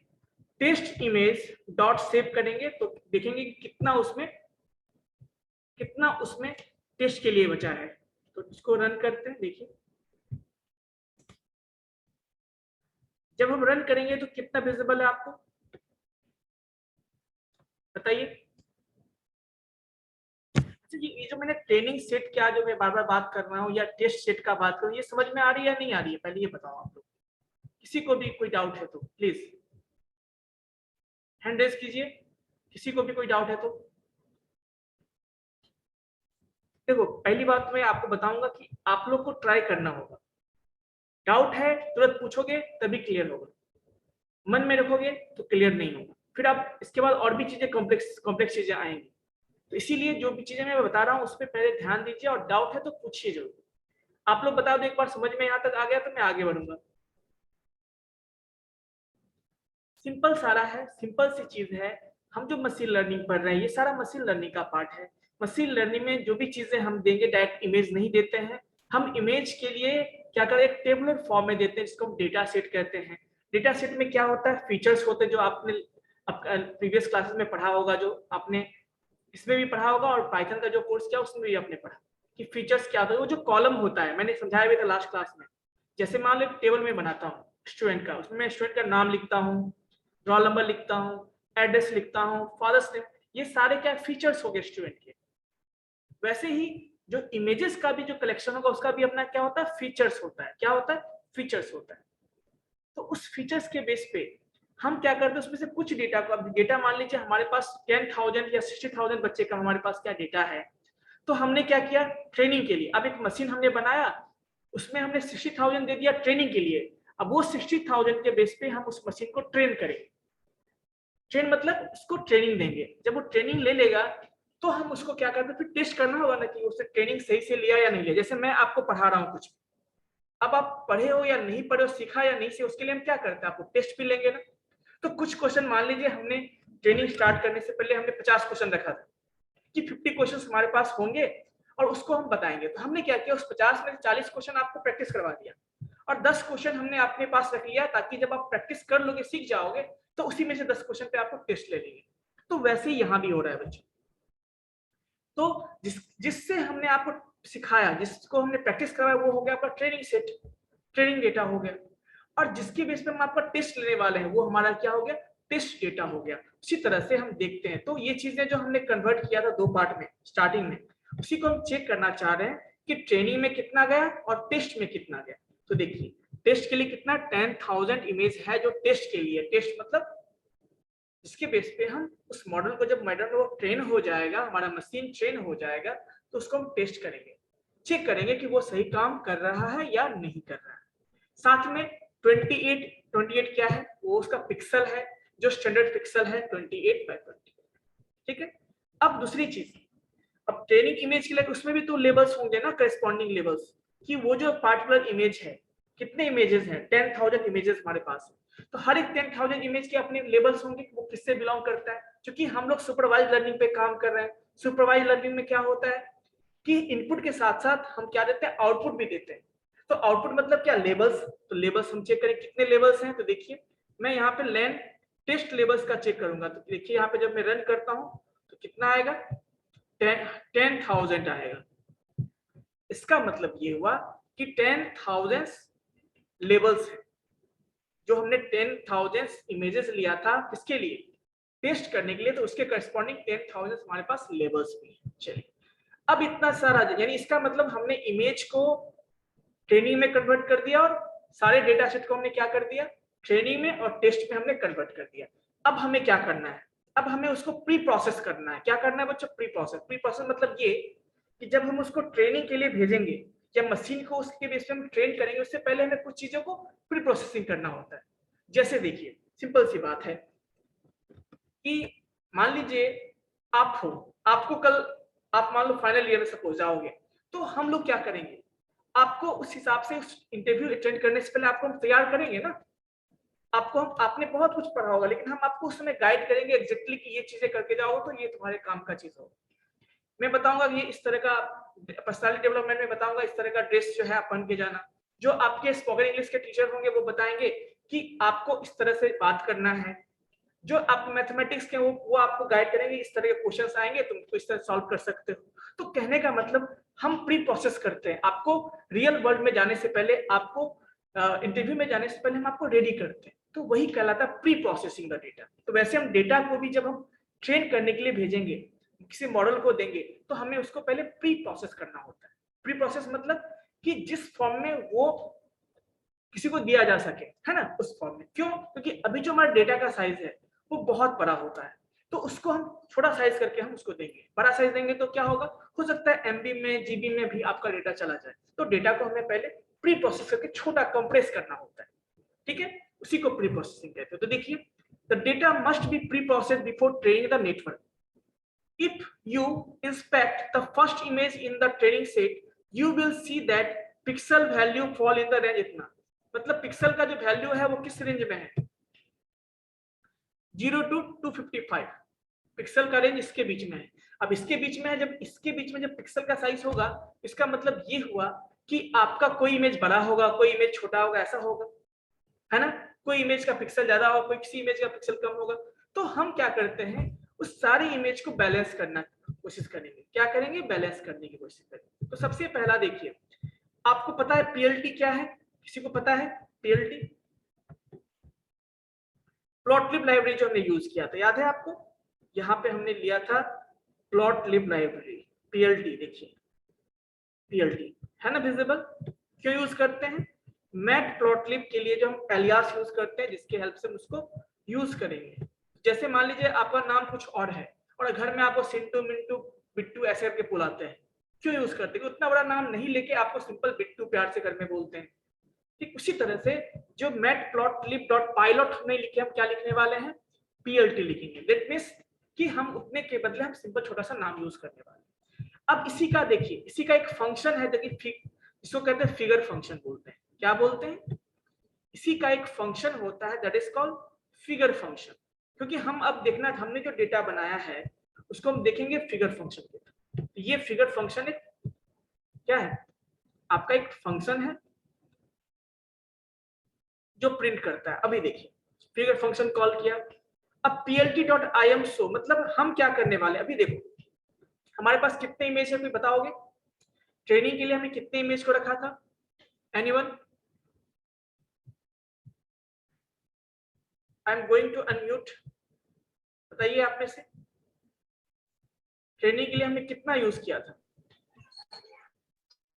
टेस्ट इमेज डॉट सेव करेंगे तो देखेंगे कि कितना उसमें टेस्ट के लिए बचा है। तो इसको रन करते हैं, देखिए जब हम रन करेंगे तो कितना विजिबल है आपको बताइए। ये जो मैंने ट्रेनिंग सेट क्या जो मैं बार बार बात कर रहा हूँ या टेस्ट सेट का बात करूँ, ये समझ में आ रही है या नहीं आ रही है, पहले ये बताओ आप लोग। किसी को भी कोई डाउट है तो प्लीज हैंड रेज कीजिए, किसी को भी कोई डाउट है तो। देखो पहली बात मैं आपको बताऊंगा कि आप लोग को ट्राई करना होगा। डाउट है तुरंत पूछोगे तभी क्लियर होगा, मन में रखोगे तो क्लियर नहीं होगा, फिर आप इसके बाद और भी चीजें कॉम्प्लेक्स चीजें आएंगी। तो इसीलिए जो भी चीजें मैं बता रहा हूँ उस पर पहले ध्यान दीजिए, और डाउट है तो पूछिए जरूर। आप लोग बता दो एक बार समझ में यहाँ तक आ गया तो मैं आगे बढ़ूंगा। सिंपल सारा है, सिंपल सी चीज है। हम जो मशीन लर्निंग पढ़ रहे हैं ये सारा मशीन लर्निंग का पार्ट है। मशीन लर्निंग में जो भी चीजें हम देंगे डायरेक्ट इमेज नहीं देते हैं, हम इमेज के लिए क्या करें, एक टेबुलर फॉर्म में देते हैं जिसको हम डेटा सेट कहते हैं। डेटा सेट में क्या होता है, फीचर्स होते हैं जो आपने प्रीवियस क्लासेस में पढ़ा होगा, जो आपने इसमें भी पढ़ा होगा और पाइथन का जो कोर्स किया उसमें भी आपने पढ़ा कि फीचर्स क्या होता है। वो जो कॉलम होता है मैंने समझाया भी था लास्ट क्लास में। जैसे मान लो टेबल में बनाता हूँ स्टूडेंट का, उसमें मैं स्टूडेंट का नाम लिखता हूँ, रोल नंबर लिखता हूँ, एड्रेस लिखता हूँ, फादर्स नेम, ये सारे क्या फीचर्स हो गए स्टूडेंट के। वैसे ही जो इमेजेस का भी जो कलेक्शन होगा उसका भी अपना क्या होता है, फीचर्स होता है। क्या होता है, फीचर्स होता है। तो उस फीचर्स के बेस पे हम क्या करते हैं, उसमें से कुछ डेटा को, अब डेटा मान लीजिए हमारे पास 10,000 या 60,000 बच्चे का हमारे पास क्या डेटा है, तो हमने क्या किया ट्रेनिंग के लिए। अब एक मशीन हमने बनाया, उसमें हमने 60,000 दे दिया ट्रेनिंग के लिए। अब वो 60,000 के बेस पे हम उस मशीन को ट्रेन करेंगे। ट्रेन मतलब उसको ट्रेनिंग देंगे। जब वो ट्रेनिंग ले लेगा तो हम उसको क्या करते हैं, फिर टेस्ट करना होगा ना कि उसने ट्रेनिंग सही से लिया या नहीं लिया। जैसे मैं आपको पढ़ा रहा हूँ कुछ, अब आप पढ़े हो या नहीं पढ़े हो, सीखा या नहीं सीखा, उसके लिए हम क्या करते हैं, आपको टेस्ट भी लेंगे ना। तो कुछ क्वेश्चन मान लीजिए हमने ट्रेनिंग स्टार्ट करने से पहले हमने 50 क्वेश्चन रखा था कि 50 क्वेश्चन हमारे पास होंगे और उसको हम बताएंगे। तो हमने क्या किया, उस 50 में से 40 क्वेश्चन आपको प्रैक्टिस करवा दिया और 10 क्वेश्चन हमने अपने पास रख लिया, ताकि जब आप प्रैक्टिस कर लोगे, सीख जाओगे, तो उसी में से 10 क्वेश्चन पे आपको टेस्ट ले लेंगे। तो वैसे ही यहाँ भी हो रहा है बच्चों। तो जिससे हमने आपको सिखाया, जिसको हमने प्रैक्टिस कराया, वो हो गया आपका ट्रेनिंग सेट, ट्रेनिंग डेटा हो गया। और जिसकी बेस पे हम आपका टेस्ट लेने वाले हैं वो हमारा क्या हो गया, टेस्ट डेटा हो गया। उसी तरह से हम देखते हैं। तो ये चीजें जो हमने कन्वर्ट किया था 2 पार्ट में स्टार्टिंग में, उसी को हम चेक करना चाह रहे हैं कि ट्रेनिंग में कितना गया और टेस्ट में कितना गया। तो देखिए टेस्ट के लिए कितना 10,000 इमेज है जो टेस्ट के लिए, टेस्ट मतलब जिसके बेस पे हम उस मॉडल को, जब मॉडल वो ट्रेन हो जाएगा, हमारा मशीन ट्रेन हो जाएगा, तो उसको हम टेस्ट करेंगे, चेक करेंगे कि वो सही काम कर रहा है या नहीं कर रहा है। साथ में 28 क्या है, वो उसका पिक्सल है, जो स्टैंडर्ड पिक्सल है 28x20। ठीक है। अब दूसरी चीज, अब ट्रेनिंग इमेज के लिए उसमें भी तो लेबल्स होंगे ना, करस्पॉन्डिंग लेबल्स, कि वो जो पार्टिकुलर इमेज है, कितने इमेजेस हैं, 10,000 इमेजेस हमारे पास है। तो हर एक 10,000 इमेज के अपने लेबल्स होंगे, वो किससे बिलोंग करता है। क्योंकि हम लोग सुपरवाइज लर्निंग पे काम कर रहे हैं। सुपरवाइज लर्निंग में क्या होता है कि इनपुट के साथ साथ हम क्या देते हैं, आउटपुट भी देते हैं। तो आउटपुट मतलब क्या, लेबल्स। तो लेबल्स हम चेक करें कितने लेबल्स हैं। तो देखिए मैं यहाँ पे लैन टेस्ट लेबल्स का चेक करूंगा। तो देखिए यहाँ पे जब मैं रन करता हूँ तो कितना आएगा, 10,000 आएगा। इसका मतलब ये हुआ कि 10,000 लेबल्स हैं, जो हमने 10,000 इमेजेस लिया था किसके लिए, टेस्ट करने के लिए। तो उसके करस्पॉन्डिंग 10,000 हमारे पास लेबल्स भी हैं। चलिए अब इतना सारा, यानी इसका मतलब हमने इमेज को ट्रेनिंग में कन्वर्ट कर दिया और सारे डेटा सेट को हमने क्या कर दिया, ट्रेनिंग में और टेस्ट में हमने कन्वर्ट कर दिया। अब हमें क्या करना है, अब हमें उसको प्री प्रोसेस करना है। क्या करना है बच्चों, प्री प्रोसेस। प्री प्रोसेस मतलब ये कि जब हम उसको ट्रेनिंग के लिए भेजेंगे या मशीन को उसके बेस पे हम ट्रेन करेंगे, उससे पहले हमें कुछ चीजों को प्री प्रोसेसिंग करना होता है। जैसे देखिए सिंपल सी बात है कि मान लीजिए आप हो, आपको कल आप मान लो फाइनल ईयर में सपोज जाओगे, तो हम लोग क्या करेंगे, आपको उस हिसाब से उस इंटरव्यू अटेंड करने से पहले आपको हम तैयार करेंगे ना। आपको हम, आपने बहुत कुछ पढ़ा होगा, लेकिन हम आपको उस समय गाइड करेंगे एग्जैक्टली कि ये चीजें करके जाओ तो ये तुम्हारे काम का चीज होगा। मैं बताऊंगा ये इस तरह का पर्सनालिटी डेवलपमेंट में बताऊंगा, इस तरह का ड्रेस जो है आप पहन के जाना। जो आपके स्पोकन इंग्लिश के टीचर होंगे वो बताएंगे कि आपको इस तरह से बात करना है। जो आप मैथमेटिक्स के वो आपको गाइड करेंगे, इस तरह के क्वेश्चंस आएंगे तुम तो इस तरह सॉल्व कर सकते हो। तो कहने का मतलब हम प्री प्रोसेस करते हैं, आपको रियल वर्ल्ड में जाने से पहले, आपको इंटरव्यू में जाने से पहले हम आपको रेडी करते हैं। तो वही कहलाता है प्री प्रोसेसिंग द डेटा। तो वैसे हम डेटा को भी जब हम ट्रेन करने के लिए भेजेंगे, किसी मॉडल को देंगे तो हमें उसको पहले प्री प्रोसेस करना होता है। प्री प्रोसेस मतलब कि जिस फॉर्म में वो किसी को दिया जा सके, है ना, उस फॉर्म में। क्यों? क्योंकि अभी जो हमारा डेटा का साइज है वो बहुत बड़ा होता है, तो उसको हम छोटा साइज करके हम उसको देंगे। बड़ा साइज देंगे तो क्या होगा, हो सकता है एमबी में, जीबी में भी आपका डेटा चला जाए, तो डेटा को हमें पहले प्री प्रोसेस करके छोटा कंप्रेस करना होता है, ठीक है, उसी को प्री प्रोसेसिंग कहते हैं। तो देखिए, the data must be pre processed before training the network. If you inspect the first image in the training set, you will see that pixel value fall in the range इतना, मतलब पिक्सल का जो वैल्यू है वो किस रेंज में है, 0 to 255। पिक्सल का रेंज इसके बीच में है। अब इसके बीच में है, जब इसके बीच में जब पिक्सल का साइज होगा, इसका मतलब ये हुआ कि आपका कोई इमेज बड़ा होगा, कोई इमेज छोटा होगा, ऐसा होगा, है ना। कोई इमेज का पिक्सल ज्यादा होगा, कोई किसी इमेज का पिक्सल कम होगा। तो हम क्या करते हैं, उस सारी इमेज को बैलेंस करना कोशिश करेंगे। क्या करेंगे? बैलेंस करने की कोशिश करेंगे। तो सबसे पहला देखिए, आपको पता है पीएलटी क्या है? किसी को पता है पीएलटी? प्लॉटलिब लाइब्रेरी जो हमने यूज किया था, याद है आपको? यहाँ पे हमने लिया था प्लॉटलिब लाइब्रेरी, पीएलटी। देखिए पीएलटी है ना विजिबल। क्यों यूज करते हैं? मैट प्लॉटलिब के लिए जो हम एलियास यूज करते हैं, जिसके हेल्प से हम उसको यूज करेंगे। जैसे मान लीजिए आपका नाम कुछ और है और घर में आपको सिंटू, मिंटू, बिट्टू ऐसे करके बुलाते हैं। क्यों यूज करते हैं? उतना बड़ा नाम नहीं लेके आपको सिंपल बिट्टू प्यार से घर में बोलते हैं। ठीक उसी तरह से जो matplotlib.pylot हमने लिखे, हम क्या लिखने वाले हैं? पीएलटी लिखेंगे। दैट मींस कि हम उतने के बदले हम सिंपल छोटा सा नाम यूज करने वाले हैं। अब इसी का देखिए, इसी का एक फंक्शन है, देखिए इसको कहते हैं फिगर फंक्शन बोलते हैं। क्या बोलते हैं? इसी का एक फंक्शन होता है, that is called figure function. क्योंकि हम अब देखना, हमने जो डेटा बनाया है उसको हम देखेंगे फिगर फंक्शन के। तो ये फिगर फंक्शन एक क्या है? आपका एक फंक्शन है जो प्रिंट करता है। अभी देखिए, फिगर फंक्शन कॉल किया। अब plt.imshow मतलब हम क्या करने वाले? अभी देखो हमारे पास कितने इमेज है, कोई बताओगे? ट्रेनिंग के लिए हमने कितने इमेज को रखा था? Anyone? I am going to unmute. बताइए आप में से, ट्रेनिंग के लिए हमने कितना यूज किया था?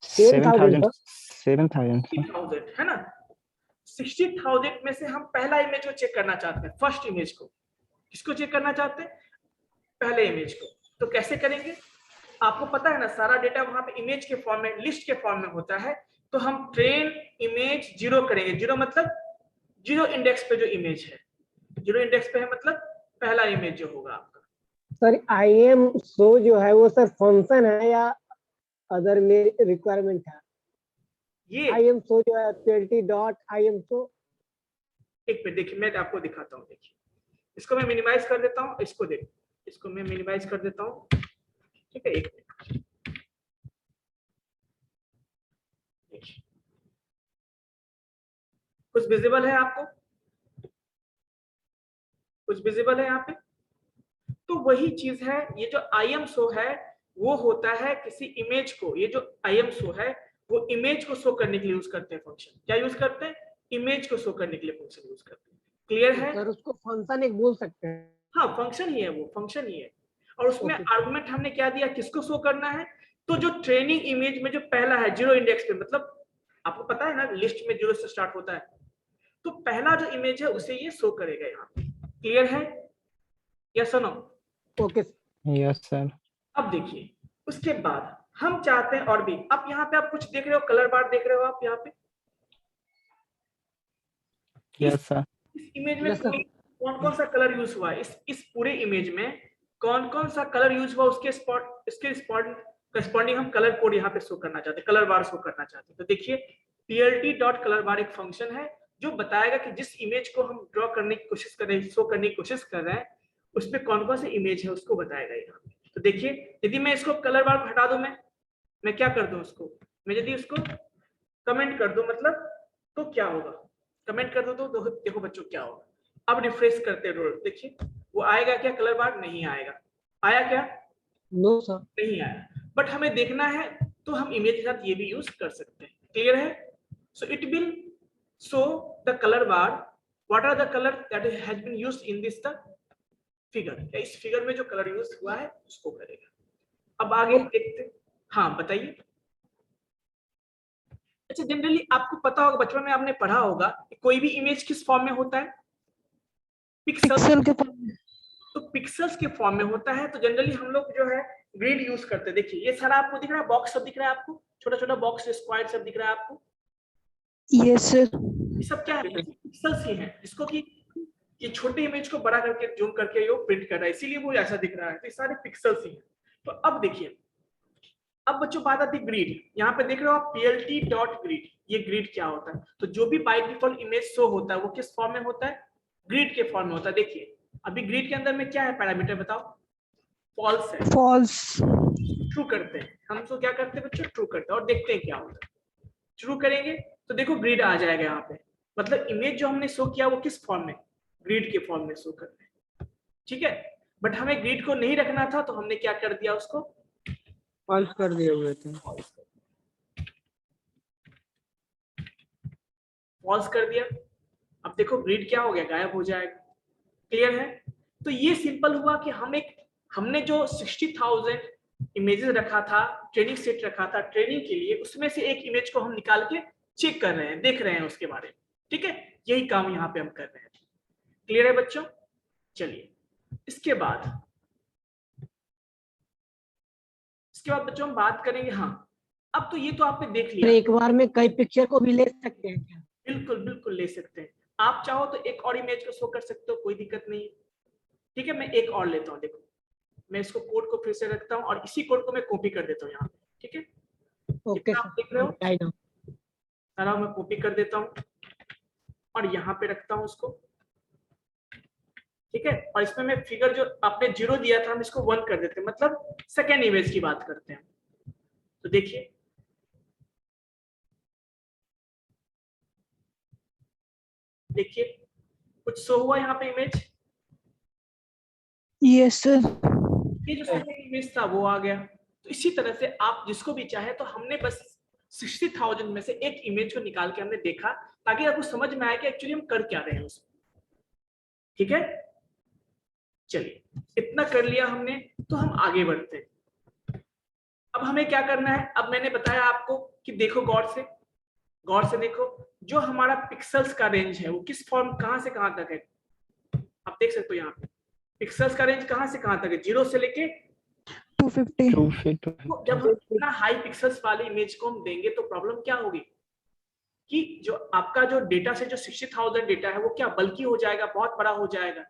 7,000 है ना। 60,000 में से हम पहला इमेज को चेक करना चाहते हैं, फर्स्ट इमेज को। किसको चेक करना चाहते हैं? पहले इमेज को। तो कैसे करेंगे? आपको पता है ना, सारा डेटा वहां पे इमेज के फॉर्म में, लिस्ट के फॉर्म में होता है। तो हम ट्रेन इमेज 0 करेंगे। 0 मतलब 0 इंडेक्स पे जो इमेज है, 0 इंडेक्स पे है मतलब पहला इमेज जो होगा आपका। सर IM शो जो है वो सर फंक्शन है या अदर में रिक्वायरमेंट है? ये IM शो जो है plt.im शो। एक मिनट देखिए, मैं आपको दिखाता हूँ। देखिए इसको मैं मिनिमाइज कर देता हूँ, इसको देखो, इसको मैं मिनिमाइज कर देता हूँ, ठीक है। एक मिनट देखिए, कुछ विजिबल है आपको? कुछ विजिबल है यहाँ पे? तो वही चीज है, ये जो IM शो है वो होता है किसी इमेज को, ये जो IM शो है वो इमेज को शो करने के लिए यूज करते हैं फंक्शन। क्या यूज करते हैं? इमेज को शो करने के लिए फंक्शन यूज करते हैं। क्लियर है? सर उसको फंक्शन एक बोल सकते हैं। हाँ फंक्शन ही है, वो फंक्शन ही है। और उसमें आर्गुमेंट हमने क्या दिया, किसको शो करना है? तो जो ट्रेनिंग इमेज में जो पहला है 0 इंडेक्स पे, मतलब आपको पता है ना लिस्ट में 0 से स्टार्ट होता है, तो पहला जो इमेज है उसे ये शो करेगा यहाँ पे। क्लियर है? यस और नो? ओके। Yes sir. अब देखिए उसके बाद हम चाहते हैं और भी। अब यहाँ पे आप कुछ देख रहे हो, कलर बार देख रहे हो आप यहाँ पे? Yes sir. इस इमेज में Yes, sir. कौन कौन सा कलर यूज हुआ है? इस पूरे इमेज में कौन कौन सा कलर यूज हुआ, उसके करस्पॉन्डिंग हम कलर कोड यहाँ पे शो करना चाहते हैं, कलर बार शो करना चाहते हैं। तो देखिए plt.colorbar एक फंक्शन है जो बताएगा कि जिस इमेज को हम ड्रॉ करने की कोशिश कर रहे हैं, शो करने की कोशिश कर रहे हैं, उसमें कौन कौन से इमेज है उसको बताएगा यहाँ पे। तो देखिए यदि मैं इसको कलर बार हटा दूं, मैं क्या कर दूं उसको, मैं यदि उसको कमेंट कर दूं मतलब, तो क्या होगा? कमेंट कर दो तो देखो बच्चों क्या होगा। अब रिफ्रेश करते रहो, देखिए वो आएगा क्या? कलर बार नहीं आएगा। आया क्या? No sir. नहीं आया। बट हमें देखना है तो हम इमेज के साथ ये भी यूज कर सकते हैं। क्लियर है? So it will show the colour bar, what are the colour that has been used in this the figure, या इस फिगर में जो कलर यूज हुआ है उसको करेगा। अब आगे देखते हैं। हाँ बताइए। अच्छा, जनरली आपको पता होगा, बचपन में आपने पढ़ा होगा कि कोई भी इमेज किस फॉर्म में होता है? पिक्सल के तो पिक्सल्स के फॉर्म में होता है। तो जनरली हम लोग जो है ग्रिड यूज करते हैं। देखिए ये सारा आपको दिख रहा है, बॉक्स सब दिख रहा है आपको, छोटा छोटा बॉक्स स्क्वायर सब दिख रहा है आपको। Yes sir. ये सब क्या है? पिक्सल्स ही हैं, जिसको कि ये छोटे इमेज को बड़ा करके जूम करके ये प्रिंट कर रहा है, इसीलिए वो ऐसा दिख रहा है। तो ये सारे पिक्सल्स ही हैं। तो अब देखिए, अब बच्चों बात आती है ग्रिड। यहाँ पे देख रहे हो आप पीएलटी डॉट ग्रिड। ये ग्रिड क्या होता है? तो जो भी बाय डिफॉल्ट इमेज शो होता है वो किस फॉर्म में होता है? ग्रिड के फॉर्म में होता है। देखिए अभी ग्रिड के अंदर में क्या है पैरामीटर बताओ? फॉल्स है। फॉल्स। ट्रू करते हैं हम, तो क्या करते हैं बच्चों? ट्रू करते हैं और देखते हैं क्या होता है। ट्रू करेंगे तो देखो ग्रिड आ जाएगा यहाँ पे। मतलब इमेज जो हमने शो किया वो किस फॉर्म में? ग्रिड के फॉर्म में शो करते हैं। ठीक है, बट हमें ग्रिड को नहीं रखना था तो हमने क्या कर दिया? उसको फॉल्स कर दिए हुए थे। फॉल्स कर दिया। अब देखो ग्रिड क्या हो गया? गायब हो जाएगा। क्लियर है? तो ये सिंपल हुआ कि हमने जो 60,000 इमेजेस रखा था, ट्रेनिंग सेट रखा था ट्रेनिंग के लिए, उसमें से एक इमेज को हम निकाल के चेक कर रहे हैं, देख रहे हैं उसके बारे में। ठीक है, यही काम यहाँ पे हम कर रहे हैं। क्लियर है बच्चों? चलिए इसके बाद बच्चों हम बात करेंगे। हाँ अब तो ये तो आपने देख लिया। एक बार में कई पिक्चर को भी ले सकते हैं क्या? बिल्कुल बिल्कुल ले सकते हैं। आप चाहो तो एक और इमेज को शो कर सकते हो, कोई दिक्कत नहीं। ठीक है, मैं एक और लेता हूँ। देखो मैं इसको कोड को फिर से रखता हूँ और इसी कोड को मैं कॉपी कर देता हूँ यहाँ पे। ठीक है, ओके आप देख रहे हो सर। सारा मैं कॉपी कर देता हूँ और यहाँ पे रखता हूँ उसको। ठीक है, और इसमें मैं फिगर जो आपने 0 दिया था हम इसको 1 कर देते हैं, मतलब सेकेंड इमेज की बात करते हैं। तो देखिए देखिए कुछ शो हुआ यहाँ पे इमेज। Yes sir. ये जो सेकंड इमेज था वो आ गया। तो इसी तरह से आप जिसको भी चाहे, तो हमने बस 60,000 में से एक इमेज को निकाल के हमने देखा, ताकि आपको समझ में आए कि एक्चुअली हम कर क्या रहे हैं उसमें। ठीक है, चलिए इतना कर लिया हमने, तो हम आगे बढ़ते हैं। अब हमें क्या करना है? अब मैंने बताया आपको कि देखो गौर से देखो, जो हमारा पिक्सल्स का रेंज है वो किस फॉर्म, कहां से कहां तक है? आप देख सकते हो यहाँ पे पिक्सल्स का रेंज कहां से कहां तक है? 0 से लेके 250। 250। तो जब हम इतना हाई पिक्सल्स वाली इमेज को हम देंगे तो प्रॉब्लम क्या होगी कि जो आपका जो डेटा से जो 60,000 डेटा है वो क्या बल्कि हो जाएगा, बहुत बड़ा हो जाएगा।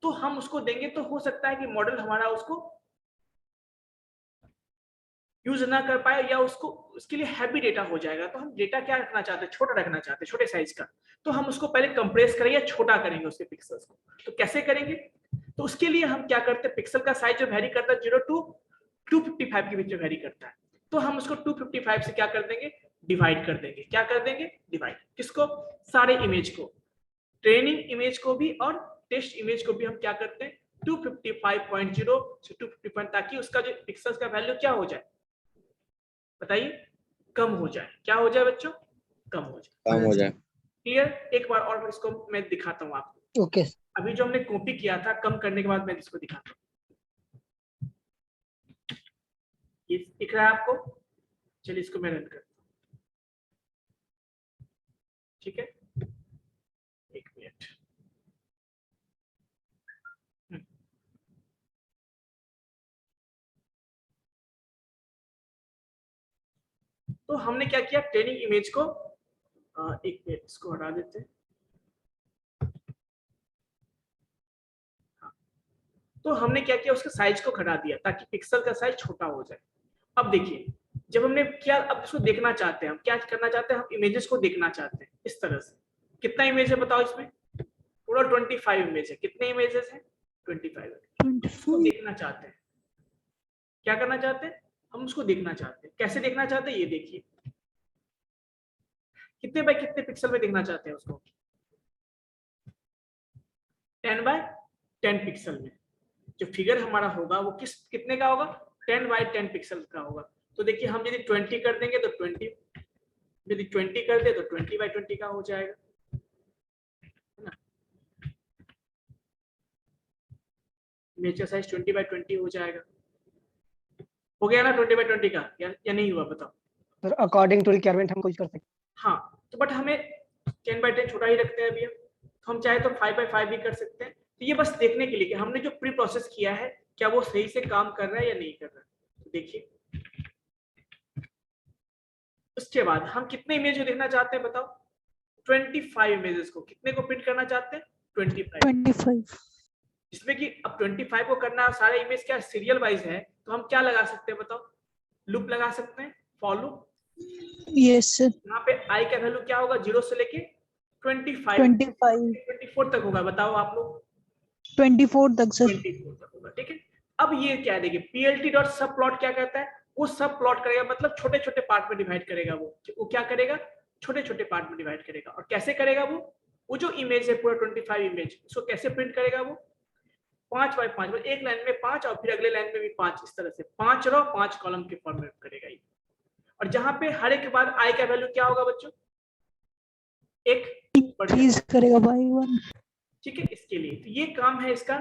तो हम उसको देंगे तो हो सकता है कि मॉडल हमारा उसको यूज ना कर पाए, या उसको उसके लिए हैवी डेटा हो जाएगा। तो हम डेटा क्या रखना चाहते हैं? छोटा रखना चाहते हैं, छोटे साइज का। तो हम उसको पहले कंप्रेस करेंगे, छोटा करेंगे उसके पिक्सल्स को। तो कैसे करेंगे? तो उसके लिए हम क्या करते हैं, पिक्सल का साइज जो वेरी करता है 0 to 255 के बीच में वेरी करता है, तो हम उसको 255 से क्या कर देंगे? डिवाइड कर देंगे। क्या कर देंगे? डिवाइड। किसको? सारे इमेज को, ट्रेनिंग इमेज को भी और टेस्ट इमेज को भी हम क्या करते हैं? 255.0 से 255, ताकि उसका जो पिक्सल्स का वैल्यू क्या हो जाए बताइए? कम हो जाए। क्या हो जाए बच्चों? कम हो जाए। काम हो जाए। क्लियर? एक बार और इसको मैं दिखाता हूँ आपको। ओके। अभी जो हमने कॉपी किया था, कम करने के बाद मैं इसको दिखाता हूँ। ये दिख रहा है आपको? चलिए इसको मैं रन करता हूँ। ठीक है, एक मिनट। तो हमने क्या किया? ट्रेनिंग इमेज को एक मिनट इसको हटा देते हैं। तो हमने क्या किया? उसके साइज को घटा दिया ताकि पिक्सल का साइज छोटा हो जाए। अब देखिए जब हमने क्या, अब इसको देखना चाहते हैं, हम क्या करना चाहते हैं? हम इमेजेस को देखना चाहते हैं इस तरह से। कितना इमेज है बताओ इसमें? पूरा 25 इमेज है। कितने इमेजेस हैं? 25। उसको देखना चाहते हैं। क्या करना चाहते हैं? हम उसको देखना चाहते हैं। कैसे देखना चाहते हैं? ये देखिए, कितने बाय कितने पिक्सल में देखना चाहते हैं उसको? 10 बाय 10 पिक्सल में। जो फिगर हमारा होगा वो कितने का होगा? 10 बाय 10 पिक्सल का होगा। तो देखिए हम यदि 20 कर देंगे तो 20, यदि 20 कर दे तो 20 बाय 20 का हो जाएगा, है ना? इमेज का साइज 20x20 हो जाएगा। हो गया ना 20x20 का, या नहीं हुआ बताओ? सर अकॉर्डिंग टू रिक्वायरमेंट हम कुछ कर सकते हाँ, तो बट हमें 10x10 छोटा ही रखते हैं अभी हम, तो हम चाहे तो 5x5 भी कर सकते हैं। तो ये बस देखने के लिए कि हमने जो प्री प्रोसेस किया है क्या वो सही से काम कर रहा है या नहीं कर रहा है। तो देखिए, उसके बाद हम कितने इमेज को देखना चाहते हैं बताओ? 25 इमेजेस को। कितने को प्रिंट करना चाहते हैं? 25। जिसमें कि अब 25 को करना सारे इमेज क्या सीरियल वाइज है, तो हम क्या लगा सकते हैं बताओ? लूप लगा सकते हैं, फॉर लूप। Yes sir. यहाँ पे आई का वैल्यू क्या होगा? 0 से लेके 24 तक होगा। बताओ आप लोग? 24 तक सर। 24 तक होगा, ठीक है। अब ये क्या देखिए, पीएलटी डॉट सब प्लॉट क्या कहता है? वो सब प्लॉट करेगा, मतलब छोटे छोटे पार्ट में डिवाइड करेगा। वो क्या करेगा? छोटे छोटे पार्ट में डिवाइड करेगा। और कैसे करेगा वो जो इमेज है पूरा 25 इमेज, उसको कैसे प्रिंट करेगा? वो 5x5, एक लाइन में 5 और फिर अगले लाइन में भी 5, इस तरह से 5 रो 5 कॉलम के फॉर्म में करेगा ये। और जहां पे हर एक के बाद आई का वैल्यू क्या होगा बच्चों? एक इंक्रीज करेगा बाय 1। ठीक है, इसके लिए तो ये काम है इसका।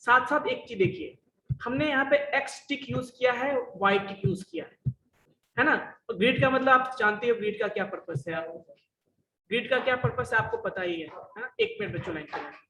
साथ साथ एक चीज देखिए, हमने यहाँ पे एक्स टिक यूज किया है, वाई टिक यूज किया है ना। तो ग्रिड का मतलब आप जानते हो ग्रिड का क्या पर्पस है। ग्रिड का क्या पर्पस है आपको पता ही है ना। एक मिनट बच्चों लाइन पे।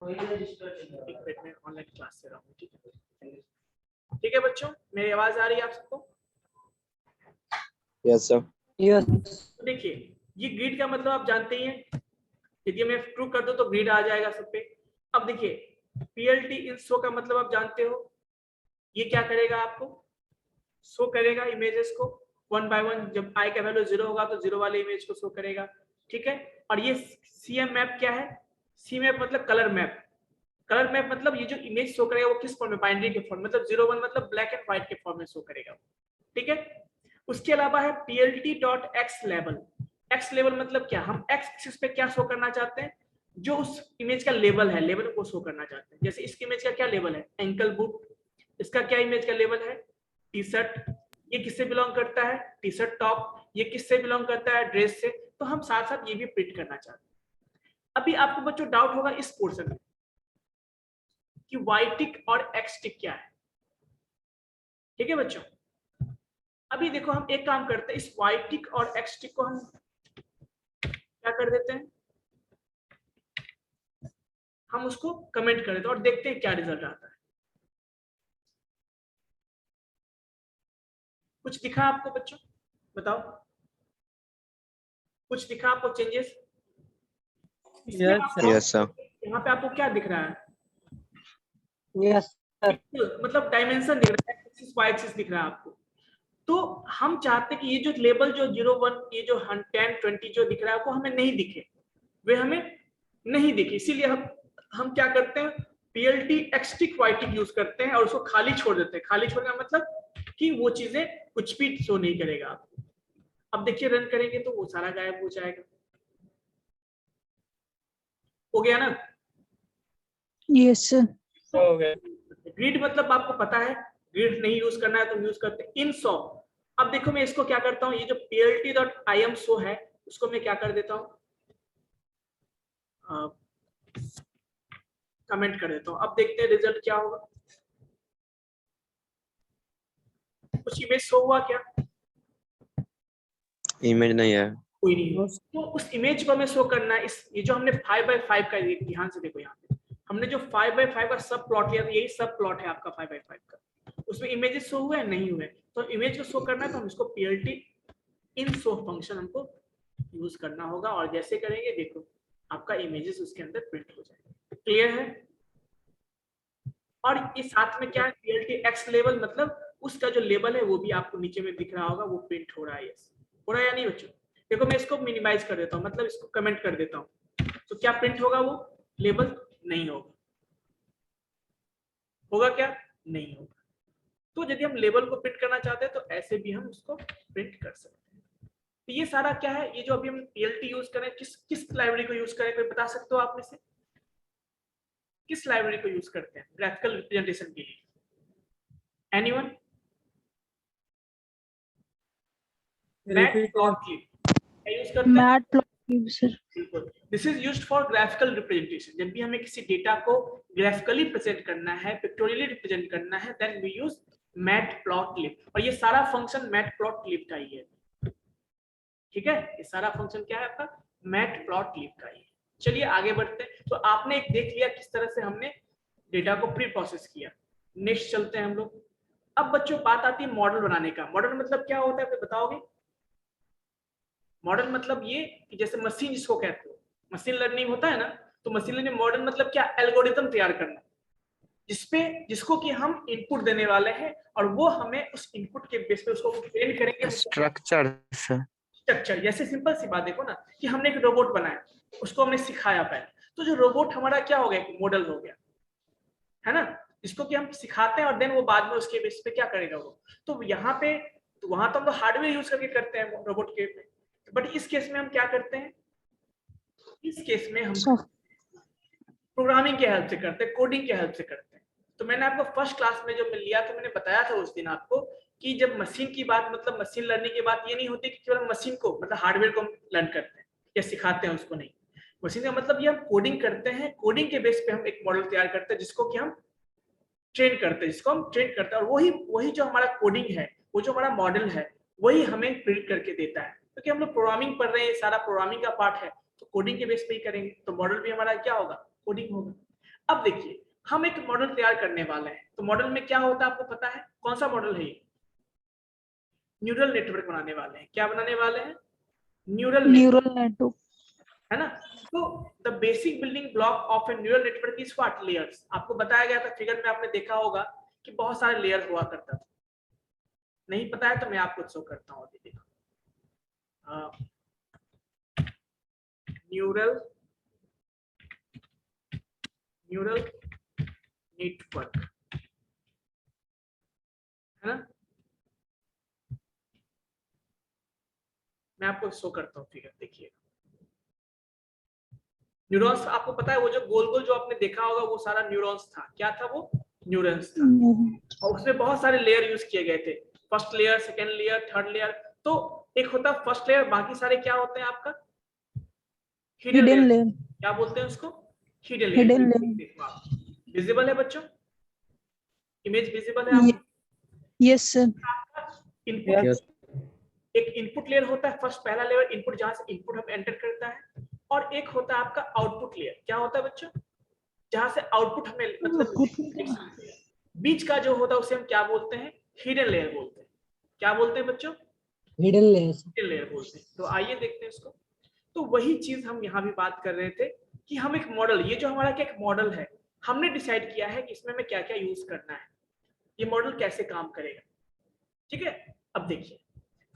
ऑनलाइन क्लास से रहा हूँ, ठीक है। ठीक है बच्चों, मेरी आवाज आ रही है आप सबको? Yes sir. यस तो देखिए, ये ग्रिड का मतलब आप जानते ही हैं। यदि मैं ट्रू कर दूं तो ग्रिड आ जाएगा सब पे। अब देखिए, पीएलटी इन शो का मतलब आप जानते हो। ये क्या करेगा? आपको शो करेगा इमेजेस को 1 बाय 1। जब आई का वैल्यू 0 होगा तो 0 वाले इमेज को शो करेगा, ठीक है। और ये सीएम मैप क्या है? सी मैप मतलब कलर मैप। कलर मैप मतलब ये जो इमेज शो करेगा वो किस फॉर्म में? बाइनरी के फॉर्म, मतलब 0 1 मतलब ब्लैक एंड व्हाइट के फॉर्म में शो करेगा, ठीक है। उसके अलावा है PLT dot x level. X level मतलब क्या? हम एक्स एक्सिस पे क्या शो करना चाहते हैं? जो उस इमेज का लेवल है, लेवल को शो करना चाहते हैं। जैसे इस इमेज का क्या लेवल है? Ankle boot. इसका क्या इमेज का लेवल है? T shirt. ये किससे बिलोंग करता है? T shirt top. ये किससे बिलोंग करता है? ड्रेस से। तो हम साथ साथ ये भी प्रिंट करना चाहते हैं। अभी आपको बच्चों डाउट होगा इस पोर्शन में कि वाई टिक और एक्स टिक क्या है, ठीक है बच्चों। अभी देखो, हम एक काम करते हैं, इस वाई टिक और एक्स टिक को हम क्या कर देते हैं, हम उसको कमेंट कर देते हैं और देखते हैं क्या रिजल्ट आता है। कुछ दिखा आपको बच्चों? बताओ, कुछ दिखा आपको चेंजेस? Yes sir. यहाँ पे आपको क्या दिख रहा है? यस मतलब डायमेंशन दिख रहा है, एक्सिस वाई एक्सिस दिख रहा है आपको। तो हम चाहते हैं कि ये जो लेबल जो 0 1 ये जो 10 20 जो दिख रहा है वो हमें नहीं दिखे, वे हमें नहीं दिखे। इसीलिए हम क्या करते हैं, PLT एक्सटिक वाइटिक यूज करते हैं और उसको खाली छोड़ देते हैं। खाली छोड़ने का मतलब कि वो चीजें कुछ भी शो नहीं करेगा आपको। अब देखिए रन करेंगे तो वो सारा गायब हो जाएगा। हो गया ना? Yes, sir. हो गया। ग्रिड मतलब आपको पता है, ग्रिड नहीं यूज करना है तो यूज करते हैं इन सॉ। अब देखो मैं इसको क्या करता हूँ, ये जो plt.imshow है उसको मैं क्या कर देता हूँ, कमेंट कर देता हूँ। अब देखते हैं रिजल्ट क्या होगा। कुछ इमेज शो हुआ क्या? इमेज नहीं है। कोई नहीं। तो उस इमेज को हमें शो करना है। इस ये जो हमने 5x5 का, ध्यान से देखो, यहाँ पे हमने जो 5x5 का सब प्लॉट लिया, यही सब प्लॉट है आपका 5x5 का। उसमें इमेजेस शो हुए नहीं हुए, तो इमेज को शो करना है तो हम इसको plt इन शो फंक्शन हमको यूज करना होगा। और जैसे करेंगे देखो आपका इमेजेस उसके अंदर प्रिंट हो जाएगा। क्लियर है? और इस साथ में क्या है, plt x लेवल मतलब उसका जो लेवल है वो भी आपको नीचे में दिख रहा होगा, वो प्रिंट हो रहा है। यस, हो रहा है या नहीं बच्चों? देखो मैं इसको मिनिमाइज कर देता हूँ, मतलब इसको कमेंट कर देता हूँ, तो क्या प्रिंट होगा? वो लेबल नहीं होगा। होगा क्या? नहीं होगा। तो यदि हम लेबल को प्रिंट करना चाहते हैं तो ऐसे भी हम उसको प्रिंट कर सकते हैं। तो ये सारा क्या है, ये जो अभी हम plt यूज करें, किस लाइब्रेरी को यूज करें, कोई बता सकते हो आप में से? किस लाइब्रेरी को यूज करते हैं ग्राफिकल रिप्रेजेंटेशन के लिए? एनीवन? मैटप्लॉटलिब यूज करते हैं। Matplotlib, sir. This is used for graphical representation. जब भी हमें किसी डेटा को ग्राफिकली प्रेजेंट करना है, पिक्टोरियली रिप्रेजेंट करना है, देन वी यूज मैटप्लॉटलिब। और ये सारा फंक्शन मैटप्लॉटलिब का ही है। ठीक है, ये सारा फंक्शन क्या है आपका? मैटप्लॉटलिब का ही है। चलिए आगे बढ़ते हैं। तो आपने एक देख लिया किस तरह से हमने डेटा को प्री प्रोसेस किया। नेक्स्ट चलते हैं हम लोग। अब बच्चों बात आती है मॉडल बनाने का। मॉडल मतलब क्या होता है, बताओगे? मॉडल मतलब ये कि जैसे मशीन जिसको कहते हो, मशीन लर्निंग होता है ना, तो मशीन लर्निंग मॉडल मतलब क्या? एल्गोरिथम तैयार करना, जिसको कि हम इनपुट देने वाले हैं और वो हमें उस इनपुट के बेस पे उसको ट्रेन करेंगे। स्ट्रक्चर से। स्ट्रक्चर जैसे सिंपल सी बात देखो ना, कि हमने एक रोबोट बनाया, उसको हमने सिखाया पहले, तो जो रोबोट हमारा क्या हो गया? एक मॉडल हो गया, है ना, जिसको कि हम सिखाते हैं और देन वो बाद में उसके बेस पे क्या करेगा वो। तो यहाँ पे, तो वहां तो हम लोग हार्डवेयर यूज करके करते हैं रोबोट के, बट इस केस में हम क्या करते हैं? इस केस में हम प्रोग्रामिंग के हेल्प से करते हैं, कोडिंग के हेल्प से करते हैं। तो मैंने आपको फर्स्ट क्लास में जो मैं लिया था, मैंने बताया था उस दिन आपको कि जब मशीन की बात, मतलब मशीन लर्निंग की बात, ये नहीं होती कि केवल मशीन को, मतलब हार्डवेयर को लर्न करते हैं या सिखाते हैं, उसको नहीं। मशीन का मतलब ये हम कोडिंग करते हैं, कोडिंग के बेस पे हम एक मॉडल तैयार करते हैं जिसको कि हम ट्रेन करते हैं, और वही जो हमारा कोडिंग है, वो जो हमारा मॉडल है, वही हमें प्रिंट करके देता है। क्योंकि हम लोग प्रोग्रामिंग पढ़ रहे हैं, सारा प्रोग्रामिंग का पार्ट है, तो कोडिंग के बेस पे ही करेंगे, तो मॉडल भी हमारा क्या होगा? कोडिंग होगा। अब देखिए हम एक मॉडल तैयार करने वाले हैं, तो मॉडल में क्या होता है आपको पता है? कौन सा मॉडल है ये? न्यूरल नेटवर्क बनाने वाले हैं। क्या बनाने वाले हैं? Neural Neural network. है ना। तो the basic building block of A neural network is what? Layers. आपको बताया गया था फिगर में, आपने देखा होगा कि बहुत सारे लेयर हुआ करता था। नहीं पता है तो मैं आपको शो करता हूँ, अभी देखो। न्यूरल नेटवर्क, है ना। मैं आपको शो करता हूँ फिगर, देखिए। न्यूरॉन्स, आपको पता है वो जो गोल गोल जो आपने देखा होगा, वो सारा न्यूरॉन्स था। क्या था वो? न्यूरॉन्स था। और उसमें बहुत सारे लेयर यूज किए गए थे, first layer, second layer, third layer. तो एक होता है फर्स्ट लेयर, बाकी सारे क्या होते हैं आपका? Hidden Hidden layer. layer. क्या बोलते हैं उसको? Hidden Hidden layer. layer. Visible है बच्चों? इमेज विजिबल है आपको? Yes, sir. Input, Yes. एक इनपुट लेयर होता है, फर्स्ट पहला लेयर इनपुट, जहां से इनपुट हम एंटर करता है। और एक होता है आपका आउटपुट लेयर। क्या होता है बच्चों? जहां से आउटपुट हमें, मतलब बीच का जो होता है उसे हम क्या बोलते हैं? हिडन लेयर बोलते हैं। क्या बोलते हैं बच्चों? Hidden layers. हिडन लेयर बोलते हैं। तो आइए देखते हैं इसको। तो वही चीज हम यहाँ भी बात कर रहे थे कि हम एक मॉडल, ये जो हमारा क्या एक मॉडल है, हमने डिसाइड किया है कि इसमें हमें क्या क्या यूज करना है, ये मॉडल कैसे काम करेगा। ठीक है, अब देखिए,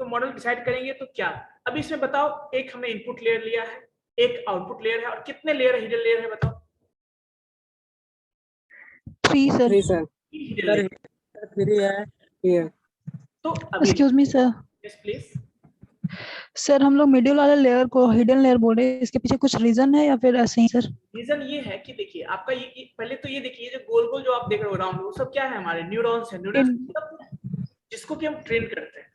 तो मॉडल डिसाइड करेंगे तो क्या, अब इसमें बताओ, एक हमने इनपुट लेयर लिया है, एक आउटपुट लेयर है, और कितने लेयर हिडन लेयर है बताओ? 3 sir. 3 sir. hidden layer। Sir 3 है ये। तो अभी excuse me sir. Yes please. Sir हम लोग मिडिल वाले लेयर को हिडन लेयर बोल रहे हैं, इसके पीछे कुछ रीजन है या फिर ऐसे ही सर? रीजन ये है कि देखिए आपका ये पहले तो ये देखिए जो गोल गोल जो आप देख रहे हो राउंड, वो सब क्या है हमारे न्यूरॉन्स है। न्यूरॉन्स मतलब जिसको कि हम ट्रेन करते हैं।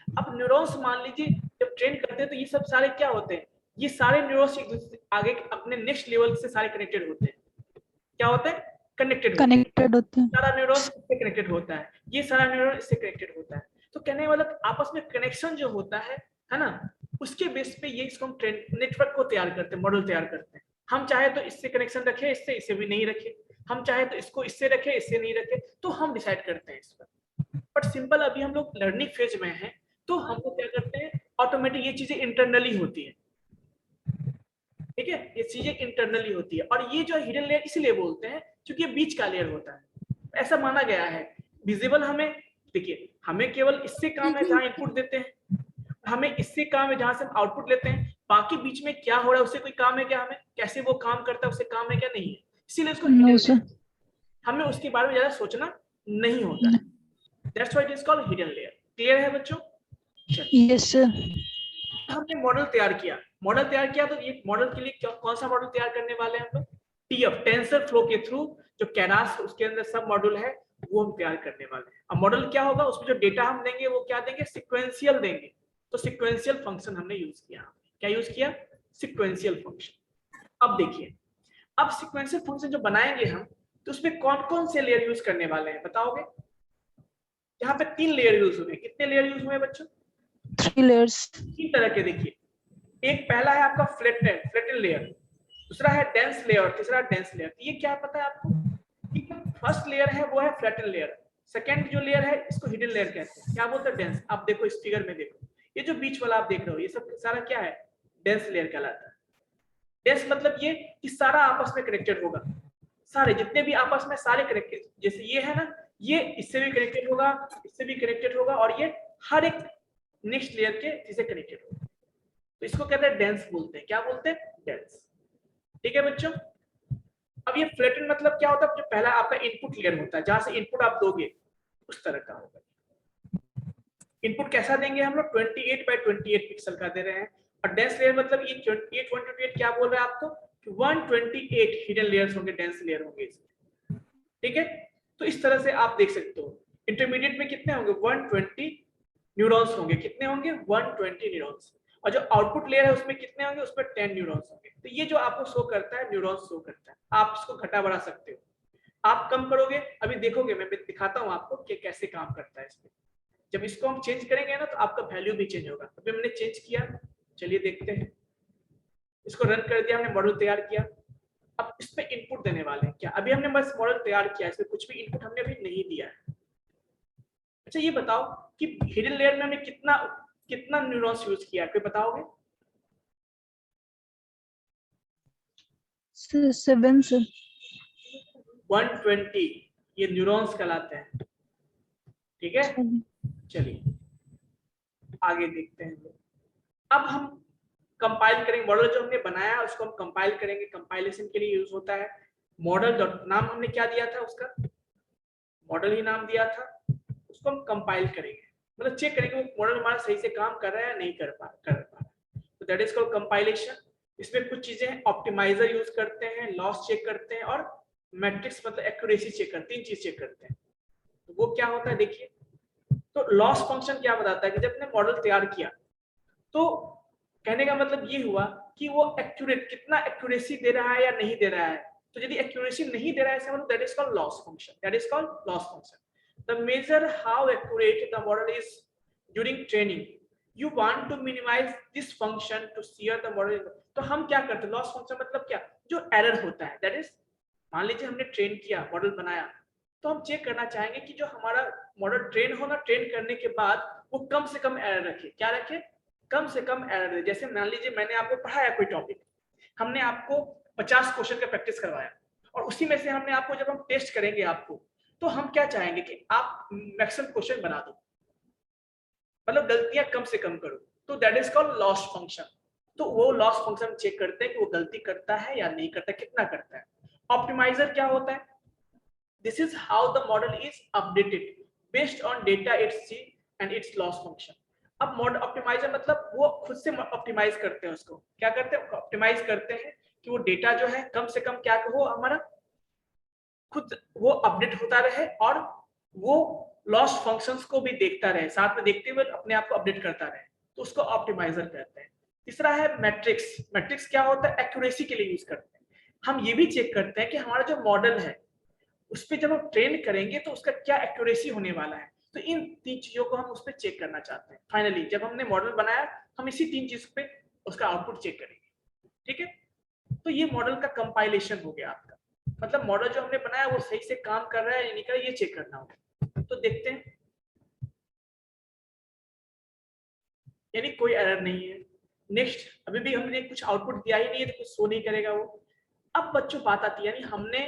अब न्यूरॉन्स मान लीजिए जब ट्रेन करते हैं तो ये सब सारे क्या होते हैं, ये सारे न्यूरॉन्स एक दूसरे से आगे अपने नेक्स्ट लेवल से सारे कनेक्टेड होते हैं। क्या होते हैं? कनेक्टेड होते हैं। सारा न्यूरॉन इससे कनेक्टेड होता है, ये सारा न्यूरॉन इससे कनेक्टेड होता है। तो कहने वाला आपस में कनेक्शन जो होता है ना, उसके बेस पे ये इसको हम नेटवर्क को तैयार करते हैं, मॉडल तैयार करते हैं। हम चाहे तो इससे कनेक्शन रखे, इससे इसे भी नहीं रखे, हम चाहे तो इसको इससे रखे, इससे नहीं रखे, तो हम डिसाइड करते हैं इस पर। बट सिंपल अभी हम लोग लर्निंग फेज में हैं, तो हम लोग क्या करते हैं, ऑटोमेटिक ये चीजें इंटरनली होती है। ठीक है, ये चीजें इंटरनली होती है। और ये जो हिडन लेयर इसलिए बोलते हैं क्योंकि ये बीच का लेयर होता है, ऐसा माना गया है। विजिबल हमें देखिए, हमें केवल इससे काम है जहां इनपुट देते हैं, हमें इससे काम है जहां से हम आउटपुट लेते हैं। बाकी बीच में क्या हो रहा है उससे कोई काम है क्या, हमें कैसे वो काम करता है उससे काम है क्या, नहीं है। इसीलिए उसको नो हिडन सर। लेयर, हमें उसके बारे में ज्यादा सोचना नहीं होता है। That's why it is called hidden layer. Clear है बच्चों? चलिए, यस सर। हमने मॉडल तैयार किया। मॉडल तैयार किया तो ये मॉडल के लिए कौन सा मॉडल तैयार करने वाले हैं हम लोग? टीएफ, टेंसर फ्लो के थ्रू जो केरास उसके अंदर सब मॉड्यूल है वो हम तैयार करने वाले हैं। अब मॉडल क्या होगा, उसमें जो डेटा हम देंगे वो क्या देंगे, सिक्वेंशियल देंगे। तो सिक्वेंशियल फंक्शन हमने यूज किया। क्या यूज किया? Sequential function. अब देखिए, अब सिक्वेंशियल फंक्शन जो बनाएंगे हम, तो उसमें कौन कौन से लेयर यूज करने वाले हैं बताओगे? यहाँ पे 3 लेयर यूज हुए। कितने लेयर यूज हुए बच्चों? 3 लेयर्स। 3 तरह के। देखिए, एक पहला है आपका फ्लैटन लेयर, दूसरा है डेंस लेयर, तीसरा डेंस लेयर। ये क्या पता है आपको? फर्स्ट लेयर है वो है फ्लैटन लेयर, सेकंड जो लेयर है इसको हिडन लेयर कहते हैं। क्या बोलते हैं? डेंस। आप देखो इस फिगर में, देखो ये जो बीच वाला आप देख रहे हो, ये सब सारा क्या है? डेंस लेयर कहलाता है। डेंस मतलब ये कि सारा आपस में कनेक्टेड होगा, सारे जितने भी आपस में सारे कनेक्टेड। जैसे ये है ना, ये इससे भी कनेक्टेड होगा, इससे भी कनेक्टेड होगा, और ये हर एक नेक्स्ट लेयर के से कनेक्टेड होगा। तो इसको कहते हैं डेंस बोलते हैं। क्या बोलते हैं? डेंस। ठीक है बच्चों। अब ये फ्लैटन मतलब क्या होता है? जो पहला आपका इनपुट लेयर होता है, जहां से इनपुट आप दोगे उस तरह का होगा। इनपुट कैसा देंगे हम लोग? 28 बाय 28 पिक्सल का दे रहे हैं। और डेंस लेयर मतलब ये 128 क्या बोल रहा है आपको कि 128 हिडन लेयर्स होंगे, डेंस लेयर होंगे इसमें। ठीक है, तो इस तरह से आप देख सकते हो। इंटरमीडिएट में कितने होंगे? 120 न्यूरॉन्स होंगे। कितने होंगे? 120 न्यूरॉन्स। और जो आउटपुट लेयर है उसमें कितने होंगे? उसमें 10 न्यूरॉन्स होंगे। तो ये जो आपको शो करता है, न्यूरॉन्स शो करता है। आप इसको घटा बढ़ा सकते हो, आप कम करोगे, अभी देखोगे, मैं दिखाता हूं आपको कि कैसे काम करता है इसमें। जब इसको हम चेंज करेंगे ना तो आपका वैल्यू भी चेंज होगा। अभी हमने चेंज किया, चलिए देखते हैं। इसको रन कर दिया, हमने मॉडल तैयार किया। अब इसमें इनपुट देने वाले हैं क्या? अभी हमने बस मॉडल तैयार किया, इसमें कुछ भी इनपुट हमने अभी नहीं दिया है। अच्छा ये बताओ कि हिडन लेयर में हमने कितना कितना न्यूरॉन्स यूज किया है, कोई बताओगे? 7 सर। 120 ये न्यूरॉन्स कहलाते हैं। ठीक है, चलिए आगे देखते हैं। अब हम कंपाइल करेंगे। मॉडल जो हमने बनाया है उसको हम कंपाइल करेंगे। कंपाइलेशन के लिए यूज होता है मॉडल डॉट, नाम हमने क्या दिया था उसका? मॉडल ही नाम दिया था। उसको हम कंपाइल करेंगे, मतलब चेक करेंगे वो मॉडल हमारा सही से काम कर रहा है या नहीं कर पा रहा। तो दैट इज कॉल्ड कंपाइलेशन। इसमें कुछ चीजें ऑप्टिमाइजर यूज करते हैं, लॉस चेक करते हैं, और मैट्रिक्स मतलब एक्यूरेसी चेक करते हैं। 3 चीज चेक करते हैं। तो वो क्या होता है देखिए। तो लॉस फंक्शन क्या बताता है कि जब हमने मॉडल तैयार किया तो कहने का मतलब ये हुआ कि वो एक्यूरेट, कितना एक्यूरेसी दे रहा है या नहीं दे रहा है। तो यदि एक्यूरेसी नहीं दे रहा है मतलब that is called loss function. That is called loss function. The measure how accurate the model is during training, you want to minimise this function to steer the model. तो हम क्या करते हैं? लॉस फंक्शन मतलब क्या? जो एरर होता है, दैट इज मान लीजिए हमने ट्रेन किया, मॉडल बनाया, तो हम चेक करना चाहेंगे कि जो हमारा मॉडल ट्रेन हो ना, ट्रेन करने के बाद वो कम से कम एरर रखे। क्या रखे? कम से कम एरर दे। जैसे मान लीजिए मैंने आपको पढ़ाया कोई टॉपिक, हमने आपको 50 क्वेश्चन का प्रैक्टिस करवाया, और उसी में से हमने आपको, जब हम टेस्ट करेंगे आपको, तो हम क्या चाहेंगे कि आप मैक्सिमम क्वेश्चन बना दो, मतलब गलतियां कम से कम करो। तो that is called loss function. तो वो लॉस फंक्शन चेक करते हैं कि वो गलती करता है या नहीं करता, कितना करता है। ऑप्टिमाइजर क्या होता है? This is how the model is updated based on data it sees and its loss function. अब मॉडल ऑप्टिमाइजर मतलब वो खुद से ऑप्टिमाइज करते हैं, उसको क्या करते हैं, ऑप्टिमाइज करते हैं कि वो डेटा जो है कम से कम क्या हो, हमारा खुद वो अपडेट होता रहे और वो लॉस फंक्शंस को भी देखता रहे, साथ में देखते हुए अपने आप को अपडेट करता रहे, तो उसको ऑप्टिमाइजर कहते हैं। तीसरा है मैट्रिक्स। मैट्रिक्स क्या होता है, एक्यूरेसी के लिए यूज करते हैं। हम ये भी चेक करते हैं कि हमारा जो मॉडल है उस पर जब हम ट्रेन करेंगे तो उसका क्या एक्यूरेसी होने वाला है, तो इन 3 चीजों को हम उस पर चेक करना चाहते हैं। फाइनली जब हमने मॉडल बनाया हम इसी 3 चीज पे उसका आउटपुट चेक करेंगे, ठीक है। तो ये मॉडल का कंपाइलेशन हो गया आपका, मतलब मॉडल जो हमने बनाया वो सही से काम कर रहा है या नहीं कर रहा है, ये चेक करना होगा। तो देखते हैं, यानी कोई एरर नहीं है। नेक्स्ट, अभी भी हमने कुछ आउटपुट दिया ही नहीं है तो कुछ शो नहीं करेगा वो। अब बच्चों बात आती है, यानी हमने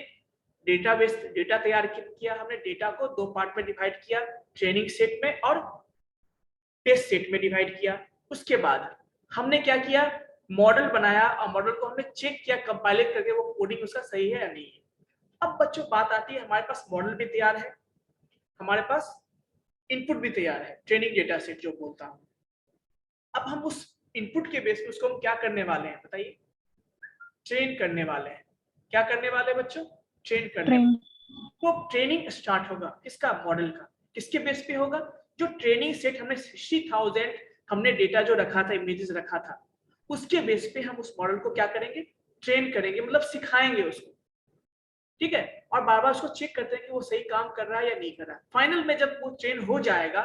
डेटाबेस डेटा तैयार किया, हमने डेटा को 2 पार्ट में डिवाइड किया, ट्रेनिंग सेट में और टेस्ट सेट में डिवाइड किया। उसके बाद हमने क्या किया, मॉडल बनाया और मॉडल को हमने चेक किया कंपाइलेट करके वो कोडिंग उसका सही है या नहीं है। अब बच्चों बात आती है, हमारे पास मॉडल भी तैयार है, हमारे पास इनपुट भी तैयार है, ट्रेनिंग डेटा सेट जो बोलता हूं। अब हम उस इनपुट के बेस पे उसको हम क्या करने वाले हैं बताइए, ट्रेन करने वाले हैं। क्या करने वाले हैं बच्चों, ट्रेन करने वाले। वो ट्रेनिंग स्टार्ट होगा किसका, मॉडल का। किसके बेस पे होगा, जो ट्रेनिंग सेट हमने 60,000 हमने डेटा जो रखा था, इमेजेस रखा था, उसके बेस पे हम उस मॉडल को क्या करेंगे, ट्रेन करेंगे, मतलब सिखाएंगे उसको, ठीक है। और बार बार उसको चेक करते हैं कि वो सही काम कर रहा है या नहीं कर रहा है। फाइनल में जब वो ट्रेन हो जाएगा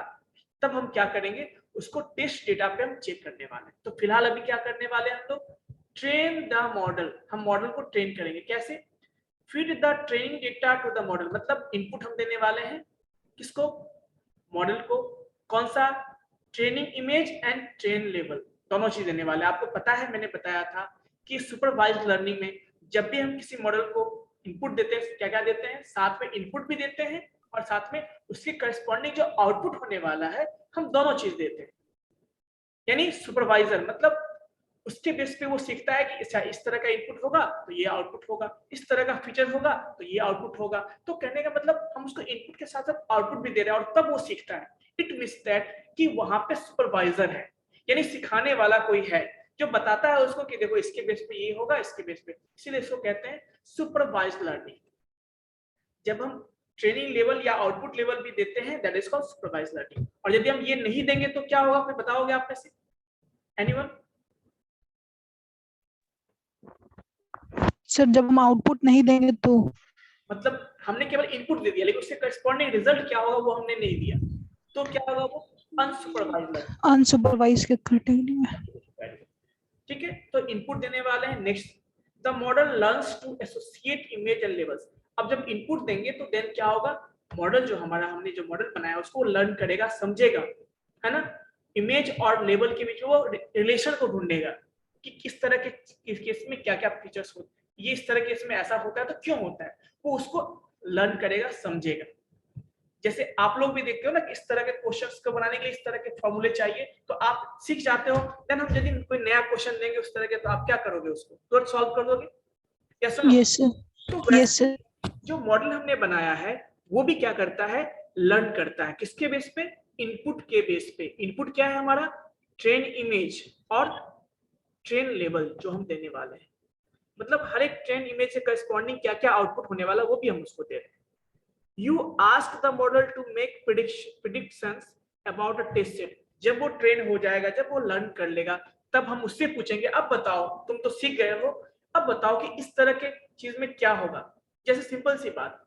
तब हम क्या करेंगे, उसको टेस्ट डेटा पे हम चेक करने वाले हैं। तो फिलहाल अभी क्या करने वाले हैं हम लोग, ट्रेन द मॉडल। हम मॉडल को ट्रेन करेंगे, कैसे, feed the training data to the model, मतलब इनपुट हम देने वाले हैं किसको, मॉडल को। कौन सा, ट्रेनिंग इमेज एंड ट्रेन लेवल, दोनों चीज देने वाले हैं। आपको पता है, मैंने बताया था कि सुपरवाइज्ड लर्निंग में जब भी हम किसी मॉडल को इनपुट देते हैं, क्या क्या देते हैं, साथ में इनपुट भी देते हैं और साथ में उसके करस्पॉन्डिंग जो आउटपुट होने वाला है हम दोनों चीज देते हैं। यानी सुपरवाइजर मतलब उसके बेस पे वो सीखता है कि इस तरह का इनपुट होगा तो ये आउटपुट होगा, इस तरह का फीचर होगा तो ये आउटपुट होगा। तो कहने का मतलब हम उसको इनपुट के साथ साथ आउटपुट भी दे रहे हैं और तब वो सीखता है। इट मींस दैट कि वहां पे सुपरवाइजर है, यानी सिखाने वाला कोई है जो बताता है उसको कि देखो इसके बेस पे ये होगा, इसके बेस पे, इसीलिए इसको कहते हैं सुपरवाइज्ड लर्निंग। जब हम ट्रेनिंग लेवल या आउटपुट लेवल भी देते हैं that is called supervised learning. और यदि हम ये नहीं देंगे तो क्या होगा, फिर बताओगे आप में से एनीवन? सर जब हम आउटपुट नहीं देंगे तो, मतलब हमने केवल इनपुट दे दिया लेकिन उससे करस्पॉन्डिंग रिजल्ट क्या होगा वो हमने नहीं दिया, तो क्या होगा, वो अनसुपरवाइज्ड लर्निंग, अनसुपरवाइज के कैटेगरी में। ठीक है। तो इनपुट देने वाले हैं। Next, the model learns to associate image and labels. अब जब इनपुट देंगे तो देन क्या होगा, मॉडल जो हमारा हमने जो मॉडल बनाया उसको लर्न करेगा, समझेगा, है ना, इमेज और लेबल के बीच वो रिलेशन को ढूंढेगा कि किस तरह के किस केस में क्या क्या फीचर्स होते हैं, ये इस तरह के इसमें ऐसा होता है तो क्यों होता है, वो उसको लर्न करेगा, समझेगा। जैसे आप लोग भी देखते हो ना कि इस तरह के क्वेश्चंस को बनाने के लिए इस तरह के फॉर्मूले चाहिए तो आप सीख जाते हो। देन हम यदि कोई नया क्वेश्चन देंगे उस तरह के तो आप क्या करोगे, उसको तुरंत सॉल्व कर दोगे, यस नो? यस सर, तो यस वैसे सर। जो मॉडल हमने बनाया है वो भी क्या करता है, लर्न करता है। किसके बेस पे, इनपुट के बेस पे। इनपुट क्या है हमारा, ट्रेन इमेज और ट्रेन लेवल जो हम देने वाले हैं, मतलब हर एक ट्रेन इमेज से करस्पॉन्डिंग क्या क्या आउटपुट होने वाला वो भी हम उसको दे रहे हैं। You ask the model to make predictions about a test set. जब वो ट्रेन हो जाएगा, जब वो लर्न कर लेगा, तब हम उससे पूछेंगे अब बताओ तुम तो सीख गए हो, अब बताओ कि इस तरह के चीज में क्या होगा। जैसे सिंपल सी बात,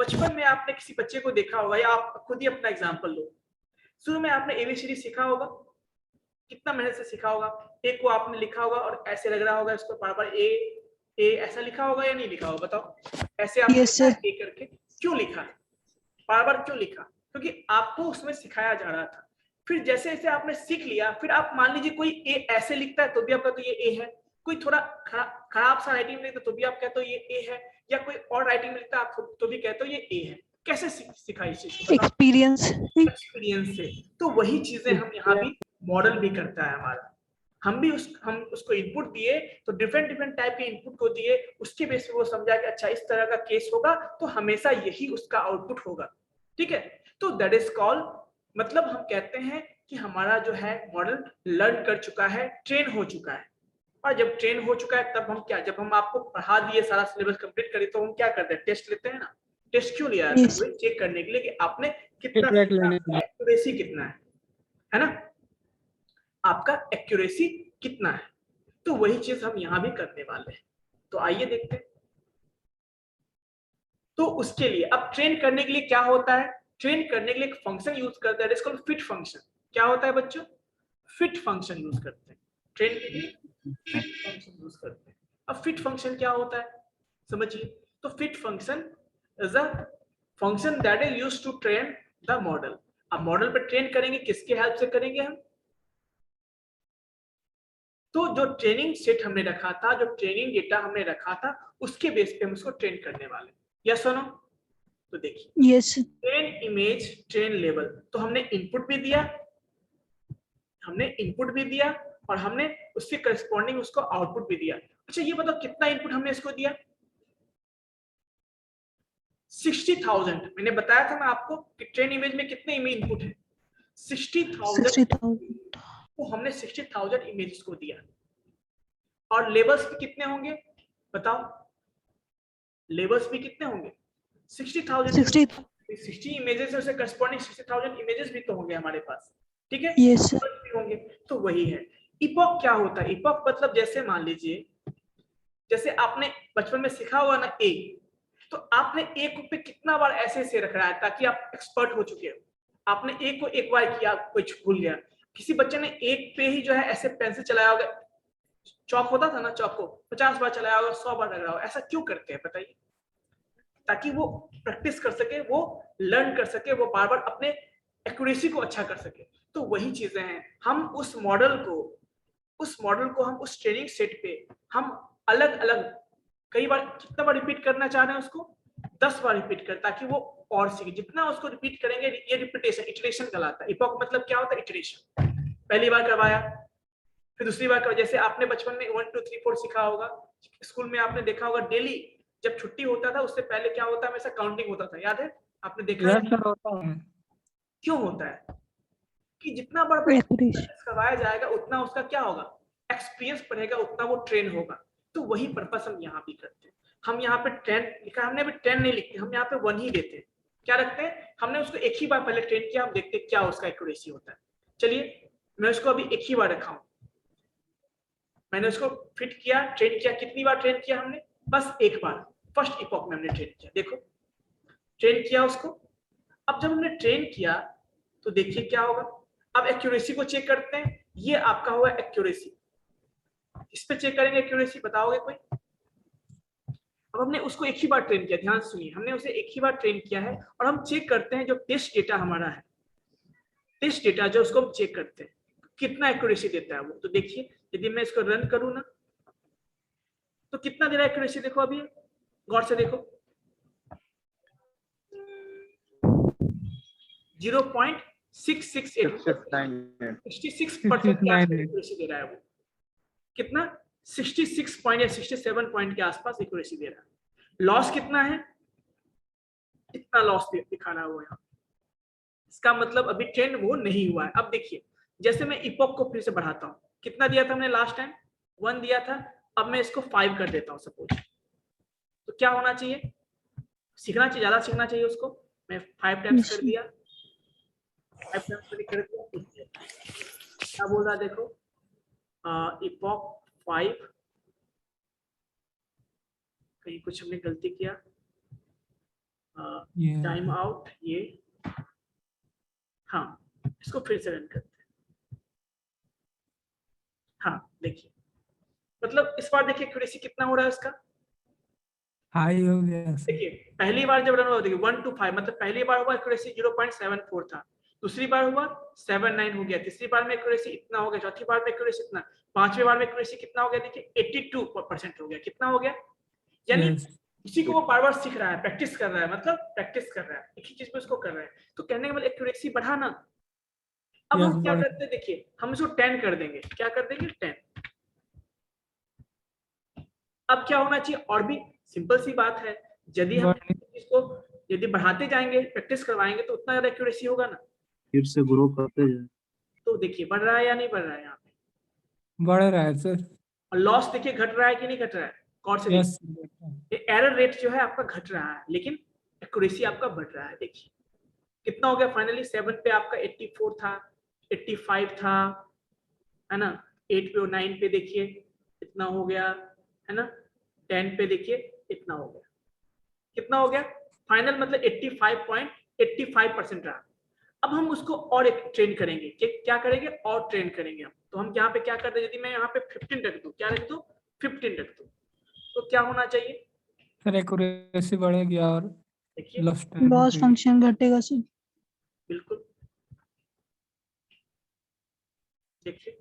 बचपन में आपने किसी बच्चे को देखा होगा या आप खुद ही अपना एग्जांपल लो, शुरू में आपने एबीसीडी सीखा होगा, कितना मेहनत से सीखा होगा, ए को आपने लिखा होगा और ऐसे लग रहा होगा इसको बार बार ए ए ऐसा लिखा होगा या नहीं लिखा होगा, बताओ। ऐसे आपने Yes, sir. ए करके क्यों लिखा, बार बार क्यों लिखा, क्योंकि आपको उसमें सिखाया जा रहा था। फिर जैसे जैसे आपने सीख लिया, फिर आप मान लीजिए कोई ए ऐसे लिखता है तो भी आप कहते हो ये ए है, कोई थोड़ा खराब सा राइटिंग में लिखता तो भी आप कहते हो ये ए है, या कोई और राइटिंग में लिखता है आप तो भी कहते हो ये ए है। कैसे सीखा इस चीज को, एक्सपीरियंस। एक्सपीरियंस से। तो वही चीजें हम यहाँ भी मॉडल भी करता है हमारा। हम उसको इनपुट दिए तो डिफरेंट टाइप के इनपुट को दिए, उसके बेस पे वो समझा कि अच्छा इस तरह का केस होगा तो हमेशा यही उसका आउटपुट होगा। ठीक है, तो दैट इज कॉल्ड, मतलब हम कहते हैं कि हमारा जो है मॉडल लर्न कर चुका है, ट्रेन हो चुका है। और जब ट्रेन हो चुका है तब हम क्या, जब हम आपको पढ़ा दिए, सारा सिलेबस कंप्लीट करें, तो हम क्या करते हैं, टेस्ट लेते हैं ना। टेस्ट क्यों लिया जाता है? वही चेक करने के लिए कि आपने कितना एक्यूरेसी कितना है ना, आपका एक्यूरेसी कितना है। तो वही चीज हम यहां भी करने वाले हैं। तो आइए देखते हैं। तो उसके लिए अब ट्रेन करने के लिए क्या होता है, ट्रेन करने के लिए एक फंक्शन यूज करते हैं, इट्स कॉल्ड फिट फंक्शन। क्या होता है बच्चों? फिट फंक्शन यूज करते हैं ट्रेन के लिए, फिट फंक्शन यूज करते हैं। अब फिट फंक्शन क्या होता है समझिए। तो fit function is a function that is used to train the model. अब मॉडल पे ट्रेन करेंगे, किसके हेल्प से करेंगे हम? तो जो ट्रेनिंग सेट हमने रखा था, जो ट्रेनिंग डेटा हमने रखा था, उसके बेस पे हम उसको ट्रेन करने वाले। यस और नो? तो देखिए, yes train image, train level, तो हमने इनपुट भी दिया, और हमने उसके करस्पॉन्डिंग उसको आउटपुट भी दिया। अच्छा ये बताओ कितना इनपुट हमने इसको दिया? 60,000। मैंने बताया था ना आपको कि ट्रेन इमेज में कितने इनपुट है? 60,000। तो हमने 60,000 इमेजेस को दिया। और लेबल्स भी कितने होंगे बताओ? लेबल्स भी कितने होंगे? 60,000। 60 इमेजेस से करस्पॉन्डिंग 60,000 इमेजेस भी तो होंगे हमारे पास। ठीक है, यस भी होंगे। तो वही है इपॉक। क्या होता है इपॉक? मतलब जैसे मान लीजिए, जैसे आपने बचपन में सीखा होगा ना ए, तो आपने ए को पे कितना बार ऐसे रख रहा है ताकि आप एक्सपर्ट हो चुके हो। आपने ए को एक बार किया, कुछ भूल गया। किसी बच्चे ने एक पे ही जो है ऐसे पेंसिल चलाया होगा, चौक होता था ना, चौक को 50 बार चलाया होगा, 100 बार लग रहा होगा। ऐसा क्यों करते हैं बताइए? ताकि वो प्रैक्टिस कर सके, वो लर्न कर सके, वो बार बार अपने एक्यूरेसी को अच्छा कर सके। तो वही चीजें हैं, हम उस मॉडल को हम उस ट्रेनिंग सेट पे हम अलग अलग कई बार, कितना बार रिपीट करना चाह रहे हैं उसको? 10 बार रिपीट कर, ताकि वो और सीखे। जितना उसको रिपीट करेंगे, ये रिपीटेशन, इटरेशन कहलाता है। इपॉक मतलब क्या होता है? इटरेशन। पहली बार करवाया, फिर दूसरी बार करवाया। जैसे आपने बचपन में 1 2 3 4 सीखा होगा, स्कूल में आपने देखा होगा, डेली जब छुट्टी होता था उससे पहले क्या होता है, हमेशा काउंटिंग होता था, याद है? आपने देखा है? क्यों होता है? कि जितना बार प्रैक्टिस करवाया जाएगा उतना उसका क्या होगा, एक्सपीरियंस बढ़ेगा, उतना वो ट्रेन होगा। तो वही पर्पस हम यहाँ भी करते हैं। हम यहाँ पे 10 लिखा, हमने अभी 10 नहीं लिखते, हम यहाँ पे 1 ही देते हैं। क्या रखते हैं? हमने उसको एक ही बार पहले ट्रेन किया, हम देखते हैं क्या उसका एक्यूरेसी होता है। चलिए मैं उसको अभी एक ही बार रखा हूँ, मैंने उसको फिट किया, ट्रेन किया। कितनी बार ट्रेन किया हमने? बस एक बार, फर्स्ट इपॉक में हमने ट्रेन किया। देखो ट्रेन किया उसको। अब जब हमने ट्रेन किया तो देखिए क्या होगा। अब एक्यूरेसी को चेक करते हैं। ये आपका हुआ एक्यूरेसी, इस पे चेक करेंगे एक्यूरेसी, बताओगे कोई? अब हमने उसको एक ही बार ट्रेन किया, ध्यान सुनिए, हमने उसे एक ही बार ट्रेन किया है, और हम चेक करते हैं जो टेस्ट डेटा हमारा है, टेस्ट डेटा जो उसको हम चेक करते हैं कितना एक्यूरेसी देता है वो। तो देखिए यदि मैं इसको रन करूं ना, तो कितना दे रहा है एक्यूरेसी? देखो अभी गौर से देखो, 0.668, 66% के आसपास एक्यूरेसी दे रहा है वो। कितना? 66 पॉइंट या 67 पॉइंट के आसपास एक्यूरेसी दे रहा है। लॉस कितना है? इतना लॉस दिखा रहा है वो यहाँ। इसका मतलब अभी ट्रेंड वो नहीं हुआ है। अब देखिए, जैसे मैं इपॉक को फिर से बढ़ाता हूँ, कितना दिया था हमने लास्ट टाइम? 1 दिया था। अब मैं इसको 5 कर देता हूँ सपोज, तो क्या होना चाहिए? सीखना चाहिए, ज्यादा सीखना चाहिए उसको। मैं 5 टाइम्स कर दिया, 5 टाइम्स कर दिया। क्या बोल रहा है देखो, इपॉक 5, कहीं कुछ हमने गलती किया, टाइम आउट, ये हाँ, इसको फिर से रन करते हैं। हाँ देखिए, मतलब इस बार देखिए एक्यूरेसी कितना हो रहा है इसका, हाई हो गया। देखिए पहली बार जब रन हुआ, देखिए 1 to 5, मतलब पहली बार हुआ एक्यूरेसी 0.74 था, दूसरी बार हुआ 79 हो गया, तीसरी बार में एक्यूरेसी इतना हो गया, चौथी बार में एक्यूरेसी इतना, पांचवी बार में एक्यूरेसी कितना हो गया? देखिए 82% हो गया। कितना हो गया? यानी इसी को वो बार बार सीख रहा है, प्रैक्टिस कर रहा है, मतलब प्रैक्टिस कर रहा है, एक ही चीज पे उसको कर रहा है। तो कहने का मतलब एक्यूरेसी बढ़ाना। अब Yes, हम क्या boy. करते हैं, देखिए हम इसको 10 कर देंगे, क्या कर देंगे 10। अब क्या होना चाहिए, और भी सिंपल सी बात है, यदि हम Boy. इसको यदि बढ़ाते जाएंगे, प्रैक्टिस करवाएंगे तो उतना ज्यादा एक्यूरेसी होगा ना। फिर से ग्रो करते जाए। तो देखिए बढ़ रहा है या नहीं बढ़ रहा है यहाँ पे, बढ़ रहा है सर. और लॉस देखिए घट रहा है कि नहीं घट रहा है, गौर से Yes. देखिए एरर रेट जो है आपका घट रहा है, लेकिन एक्यूरेसी आपका बढ़ रहा है। देखिए कितना हो गया फाइनली, 7 पे आपका 84 था, 85 था, है ना, 8 पे और 9 पे देखिए इतना हो गया, है ना, 10 पे देखिए इतना हो गया, कितना हो गया फाइनल, मतलब 85.85% रहा। अब हम उसको और एक ट्रेन करेंगे, क्या करेंगे, और ट्रेन करेंगे हम। तो हम यहाँ पे क्या करते हैं, यदि मैं यहाँ पे 15 रख दूं, क्या रख दूं, 15 रख दूं, तो क्या होना चाहिए, सर एक्यूरेसी बढ़ेगी और देखिए लॉस टाइम लॉस फंक्शन घटेगा सर. बिल्कुल, देखिए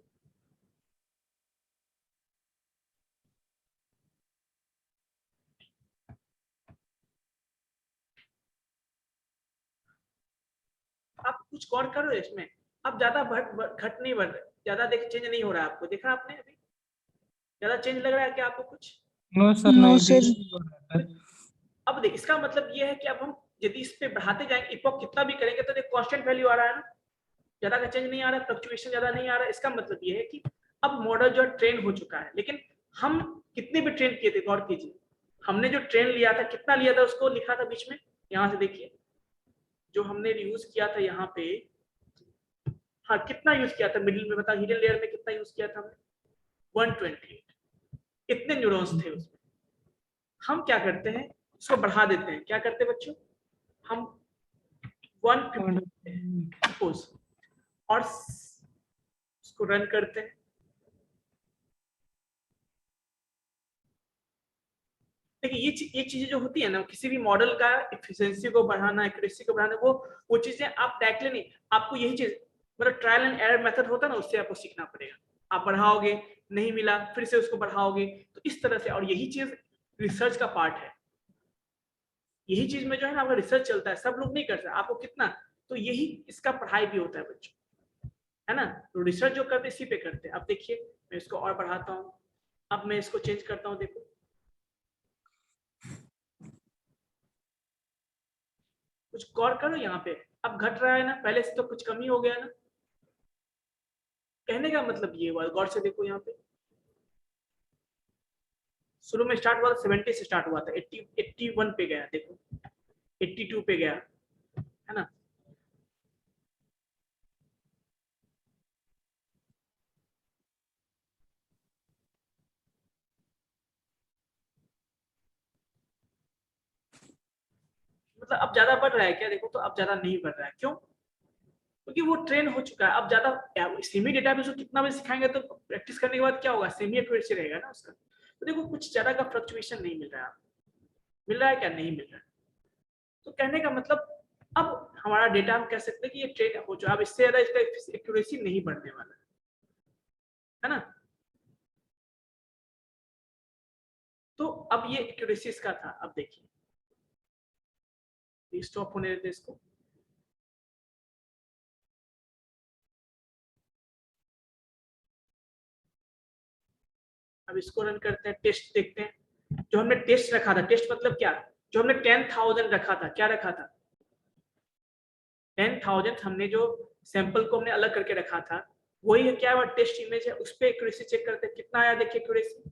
आप कुछ गौर करो इसमें, अब ज्यादा घट नहीं बढ़ रहा, ज्यादा देखिए चेंज नहीं हो रहा है, आपको देखा आपने अभी ज्यादा चेंज लग रहा है क्या आपको कुछ। नो सर नो नहीं सर. धीरे. अब देख इसका मतलब ये है कि अब हम यदि इस पे बढ़ाते जाएंगे, इपॉक कितना भी करेंगे तो देखो कांस्टेंट वैल्यू आ रहा है ना, ज्यादा का चेंज नहीं आ रहा, फ्लक्चुएशन ज्यादा नहीं आ रहा। इसका मतलब ये है कि अब मॉडल जो ट्रेन हो चुका है, लेकिन हम कितने भी ट्रेन किए थे, गौर कीजिए, हमने जो ट्रेन लिया था कितना लिया था, उसको लिखा था बीच में, यहाँ से देखिए जो हमने यूज किया था यहाँ पे, हाँ कितना यूज किया था मिडिल में, बता हिडन लेयर में कितना यूज किया था हमने, 128, कितने न्यूरॉन्स थे उसमें। हम क्या करते हैं, उसको बढ़ा देते हैं, क्या करते हैं बच्चों, हम 150 सपोज, और उसको रन करते हैं। देखिए ये चीजें जो होती है ना, किसी भी मॉडल का एफिशिएंसी को बढ़ाना, एक्यूरेसी को बढ़ाना, वो चीजें आप डायरेक्टली नहीं, आपको यही चीज मतलब ट्रायल एंड एरर मेथड होता है ना, उससे आपको सीखना पड़ेगा। आप बढ़ाओगे, नहीं मिला, फिर से उसको बढ़ाओगे, तो इस तरह से, और यही चीज रिसर्च का पार्ट है। यही चीज में जो है ना आपका रिसर्च चलता है, सब लोग नहीं करते, आपको कितना, तो यही इसका पढ़ाई भी होता है बच्चों, है ना। तो रिसर्च जो करते इसी पे करते हैं। अब देखिए मैं इसको और बढ़ाता हूँ, अब मैं इसको चेंज करता हूँ, देखो कुछ गौर करो यहाँ पे, अब घट रहा है ना, पहले से तो कुछ कमी हो गया ना। कहने का मतलब ये हुआ, गौर से देखो यहाँ पे, शुरू में स्टार्ट हुआ था 70 से स्टार्ट हुआ था, 81 पे गया, देखो 82 पे गया, है ना। मतलब अब ज्यादा बढ़ रहा है क्या, देखो तो अब ज्यादा नहीं बढ़ रहा है, क्यों, क्योंकि वो ट्रेन हो चुका है। अब ज्यादा सेमी डेटाबेस को कितना भी सिखाएंगे तो प्रैक्टिस करने के बाद क्या होगा, सेमी एक्यूरेसी रहेगा ना उसका। तो देखो कुछ ज्यादा का फ्लक्चुएशन नहीं मिल रहा है, मिल रहा है क्या, नहीं मिल रहा है। तो कहने का मतलब अब हमारा डेटा हम कह सकते हैं कि ये ट्रेन हो चुका है, अब इससे ज्यादा इसका एक्यूरेसी नहीं बढ़ने वाला है ना। तो अब ये एक्यूरेसी इसका था। अब देखिए स्टॉप होने देते इसको, अब इसको रन करते हैं, टेस्ट देखते हैं। जो हमने टेस्ट रखा था, टेस्ट मतलब क्या, जो हमने 10,000 रखा था, क्या रखा था 10,000, हमने जो सैंपल को हमने अलग करके रखा था, वही है क्या, टेस्ट इमेज है, उस पर एक्यूरेसी चेक करते हैं कितना आया, देखिए एक्यूरेसी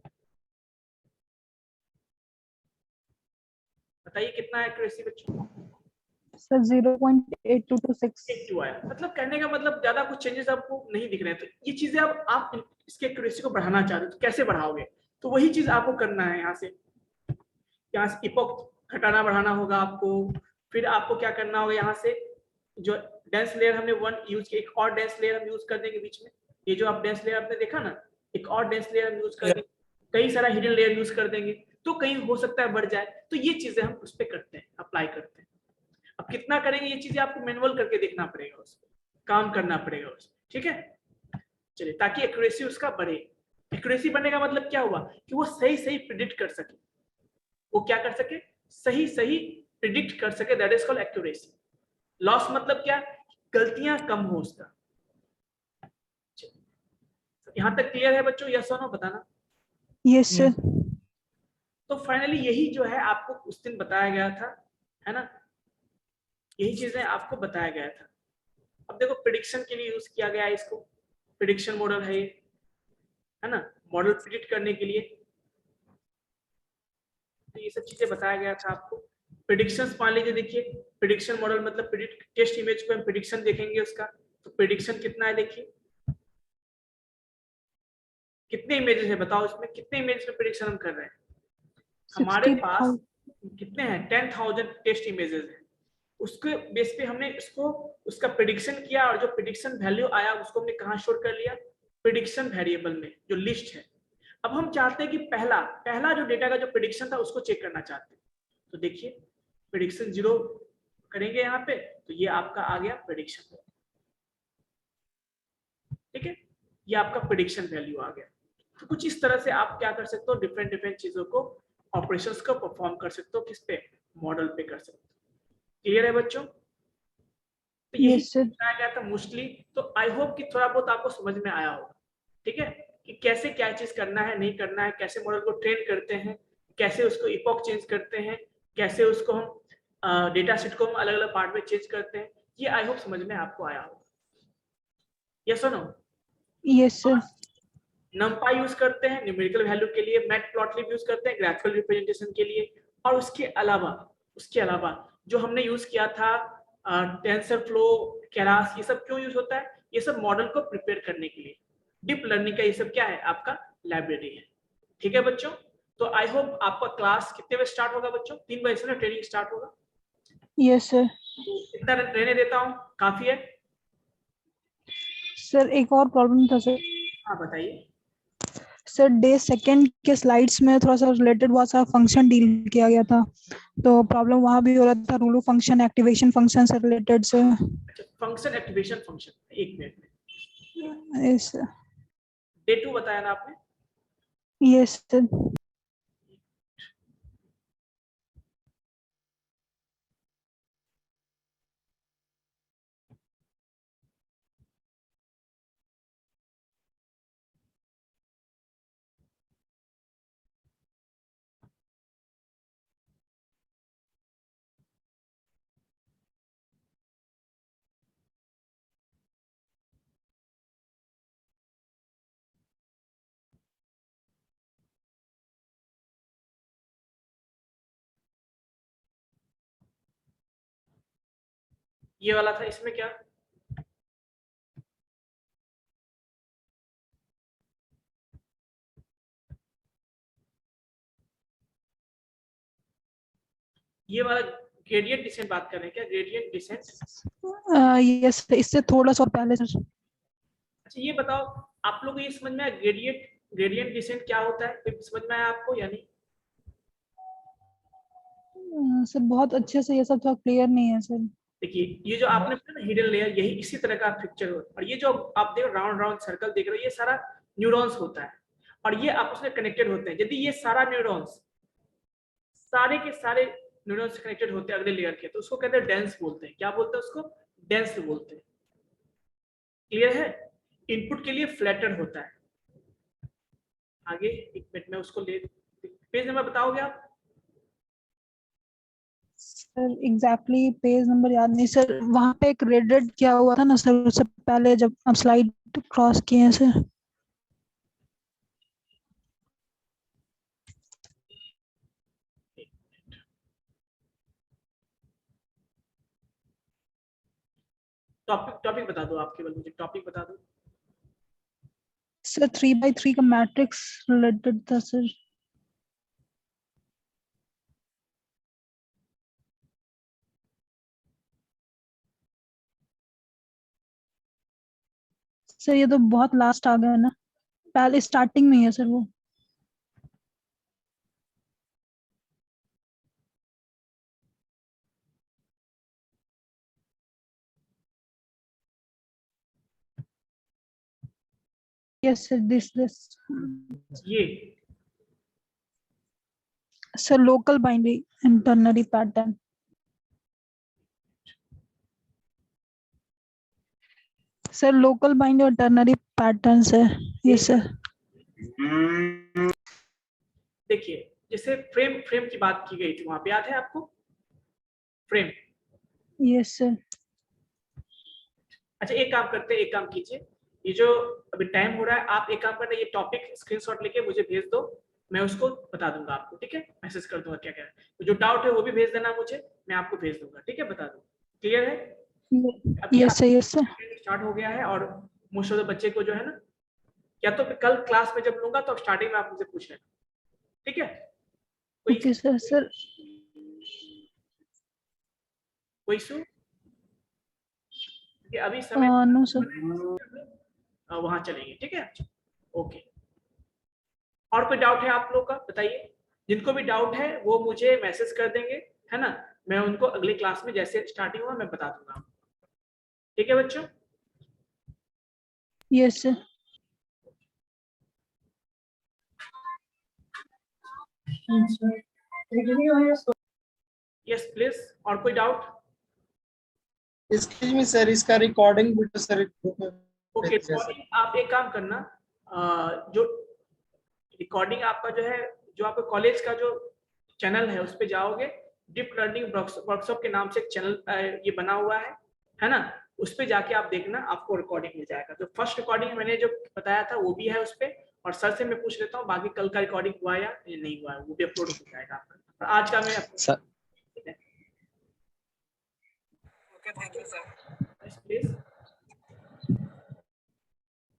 बताइए कितना एक्यूरेसी बच्चों, सर 0.8226. 82 आया। मतलब कहने का मतलब ज्यादा कुछ चेंजेस आपको नहीं दिख रहे हैं। तो ये चीजें अब आप इसके एक्यूरेसी को बढ़ाना चाहते हो तो कैसे बढ़ाओगे, तो वही चीज आपको करना है। यहाँ से इपॉक घटाना बढ़ाना होगा आपको, फिर आपको क्या करना होगा, यहाँ से जो डेंस लेयर हमने 1 यूज किया, एक और डेंस लेयर हम यूज कर देंगे बीच में, ये जो आप डेंस लेयर आपने देखा ना, एक और डेंस लेयर हम यूज कर देंगे, कई सारा हिडन लेयर यूज कर देंगे, तो कहीं हो सकता है बढ़ जाए। तो ये चीजें हम उस पर करते हैं, अप्लाई करते हैं। अब कितना करेंगे ये चीजें आपको मैनुअल करके देखना पड़ेगा, उस पर काम करना पड़ेगा उस, ठीक है। चलिए, ताकि एक्यूरेसी उसका बढ़े। एक्यूरेसी बढ़ने का मतलब क्या हुआ कि वो सही सही प्रिडिक्ट कर सके, वो क्या कर सके, सही सही प्रिडिक्ट कर सके, that is called accuracy. Loss मतलब क्या, गलतियां कम हो उसका, यहाँ तक क्लियर है बच्चों? यस और नो बताना। Yes sir. तो फाइनली यही जो है आपको उस दिन बताया गया था, है ना, यही चीजें आपको बताया गया था। अब देखो प्रिडिक्शन के लिए यूज किया गया है इसको, प्रिडिक्शन मॉडल है ये, है ना, मॉडल प्रिडिक्ट करने के लिए। तो ये सब चीजें बताया गया था आपको। प्रिडिक्शंस मान लीजिए, देखिए प्रिडिक्शन मॉडल मतलब प्रिडिक्ट टेस्ट इमेज को हम प्रिडिक्शन देखेंगे उसका, तो प्रिडिक्शन कितना है देखिए, कितने इमेजेस है बताओ, इसमें कितने इमेज में प्रिडिक्शन हम कर रहे हैं? हमारे पास कितने हैं? 10,000 टेस्ट इमेजेस हैं। उसके बेस पे हमने इसको उसका प्रिडिक्शन किया, और जो प्रिडिक्शन वैल्यू आया उसको हमने कहाँ स्टोर कर लिया? प्रिडिक्शन वेरिएबल में, जो लिस्ट है। अब हम चाहते हैं कि पहला पहला जो डेटा का जो प्रिडिक्शन था उसको चेक करना चाहते हैं। तो देखिए प्रिडिक्शन 0 करेंगे यहाँ पे, तो ये आपका आ गया प्रिडिक्शन, ठीक है, ये आपका प्रिडिक्शन वैल्यू आ गया। तो कुछ इस तरह से आप क्या कर सकते हो, डिफरेंट डिफरेंट चीजों को, ऑपरेशंस को परफॉर्म कर सकते हो, किस पे? मॉडल पे कर सकते हो। क्लियर है बच्चों? तो यही यस सर। बताया गया था मोस्टली। तो आई होप कि थोड़ा बहुत आपको समझ में आया होगा, ठीक है, कि कैसे क्या चीज करना है नहीं करना है, कैसे मॉडल को ट्रेन करते हैं, कैसे उसको इपॉक चेंज करते हैं, कैसे उसको हम डेटा सेट को हम अलग अलग पार्ट में चेंज करते हैं। ये आई होप समझ में आपको आया होगा। यस और no? Yes sir. numpy use करते हैं न्यूमेरिकल वैल्यू के लिए, मैटप्लॉटलिब यूज करते हैं ग्राफिकल रिप्रेजेंटेशन के लिए, और उसके अलावा जो हमने यूज किया था टेंसरफ्लो, केरास, ये सब क्यों यूज होता है? ये सब मॉडल को प्रिपेयर करने के लिए। डीप लर्निंग का ये सब क्या है? आपका लाइब्रेरी है। ठीक है बच्चों? तो आई होप आपका क्लास कितने बजे स्टार्ट होगा बच्चों? 3 बजे से ना ट्रेनिंग स्टार्ट होगा। Yes sir. इतना रहने देता हूँ, काफी है। सर एक और प्रॉब्लम था सर। हाँ बताइए। सर डे सेकंड के स्लाइड्स में थोड़ा सा रिलेटेड बहुत सारा फंक्शन डील किया गया था, तो प्रॉब्लम वहाँ भी हो रहा था, रूलो फंक्शन, एक्टिवेशन फंक्शन से रिलेटेड से। अच्छा, फंक्शन एक्टिवेशन फंक्शन, एक मिनट में। Yes sir. डे 2 बताया ना आपने? Yes sir. ये वाला था, इसमें क्या? ये वाला ग्रेडियंट डिसेंट बात कर रहे हैं क्या? Gradient descent. यस, इससे थोड़ा सा पहले सर। अच्छा ये बताओ, आप लोग को ये समझ में आया ग्रेडियंट ग्रेडियंट डिसेंट क्या होता है? ये समझ में आया आपको या नहीं? सर बहुत अच्छे से ये सब थोड़ा क्लियर नहीं है सर। देखिए ये जो आपने ना हिडन लेयर, यही इसी तरह का पिक्चर होता है। और ये जो आप देख राउंड राउंड सर्कल देख रहे हो, ये सारा न्यूरॉन्स होता है, और ये आपस में कनेक्टेड होते हैं। यदि ये सारा न्यूरॉन्स सारे के सारे न्यूरॉन्स से कनेक्टेड होते हैं अगले लेयर के, तो उसको कहते हैं डेंस बोलते हैं। क्या बोलते हैं उसको? डेंस बोलते हैं। क्लियर है? इनपुट के लिए फ्लैटर होता है। आगे एक मिनट में उसको ले, पेज नंबर बताओगे आप? सर एग्जैक्टली पेज नंबर याद नहीं सर, वहाँ पे एक रेडेड किया हुआ था ना सर, उससे पहले जब आप स्लाइड क्रॉस किए हैं सर। टॉपिक टॉपिक बता दो आप, केवल मुझे टॉपिक बता दो। सर 3x3 का मैट्रिक्स रिलेटेड था सर। सर ये तो बहुत लास्ट आ गया ना, पहले स्टार्टिंग में ही है सर वो। यस सर, दिस ये sir local binary and ternary pattern. Sir local bind और ternary pattern sir, yes sir. देखिए जैसे फ्रेम की बात की गई थी वहां पे, याद है आपको फ्रेम? Yes sir. अच्छा एक काम करते हैं, एक काम कीजिए, ये जो अभी टाइम हो रहा है, आप एक काम करना, ये टॉपिक स्क्रीनशॉट लेके मुझे भेज दो, मैं उसको बता दूंगा आपको, ठीक है? मैसेज कर दूंगा क्या क्या है, तो जो डाउट है वो भी भेज देना मुझे, मैं आपको भेज दूंगा, ठीक है? बता दूँ, क्लियर है? अभी yes sir, yes sir. Start हो गया है और मोस्ट ऑफ द बच्चे को जो है ना, या तो कल क्लास में जब लूंगा तो स्टार्टिंग में आप मुझे पूछ लेना, ठीक है? Okay sir. सर कोई इशू? अभी समय नो सर। वहां चलेंगे, ठीक है? ओके, और कोई डाउट है आप लोग का बताइए, जिनको भी डाउट है वो मुझे मैसेज कर देंगे, है ना? मैं उनको अगली क्लास में जैसे स्टार्टिंग हुआ मैं बता दूंगा, ठीक है बच्चों? Yes sir. यस प्लीज, और कोई डाउट? एक्सक्यूज मी सर, इसका रिकॉर्डिंग भी तो सर ओके, आप एक काम करना, जो रिकॉर्डिंग आपका जो है, जो आपका कॉलेज का जो चैनल है उस पे जाओगे, डीप लर्निंग वर्कशॉप के नाम से एक चैनल ये बना हुआ है ना? उस पे जाके आप देखना, आपको रिकॉर्डिंग मिल जाएगा। तो फर्स्ट रिकॉर्डिंग मैंने जो बताया था वो भी है उस पे, और सर से मैं पूछ लेता हूँ बाकी कल का रिकॉर्डिंग हुआ या नहीं हुआ है, वो भी अपलोड हो जाएगा आपका। और आज का मैं सर ठीक है? Okay, thank you sir.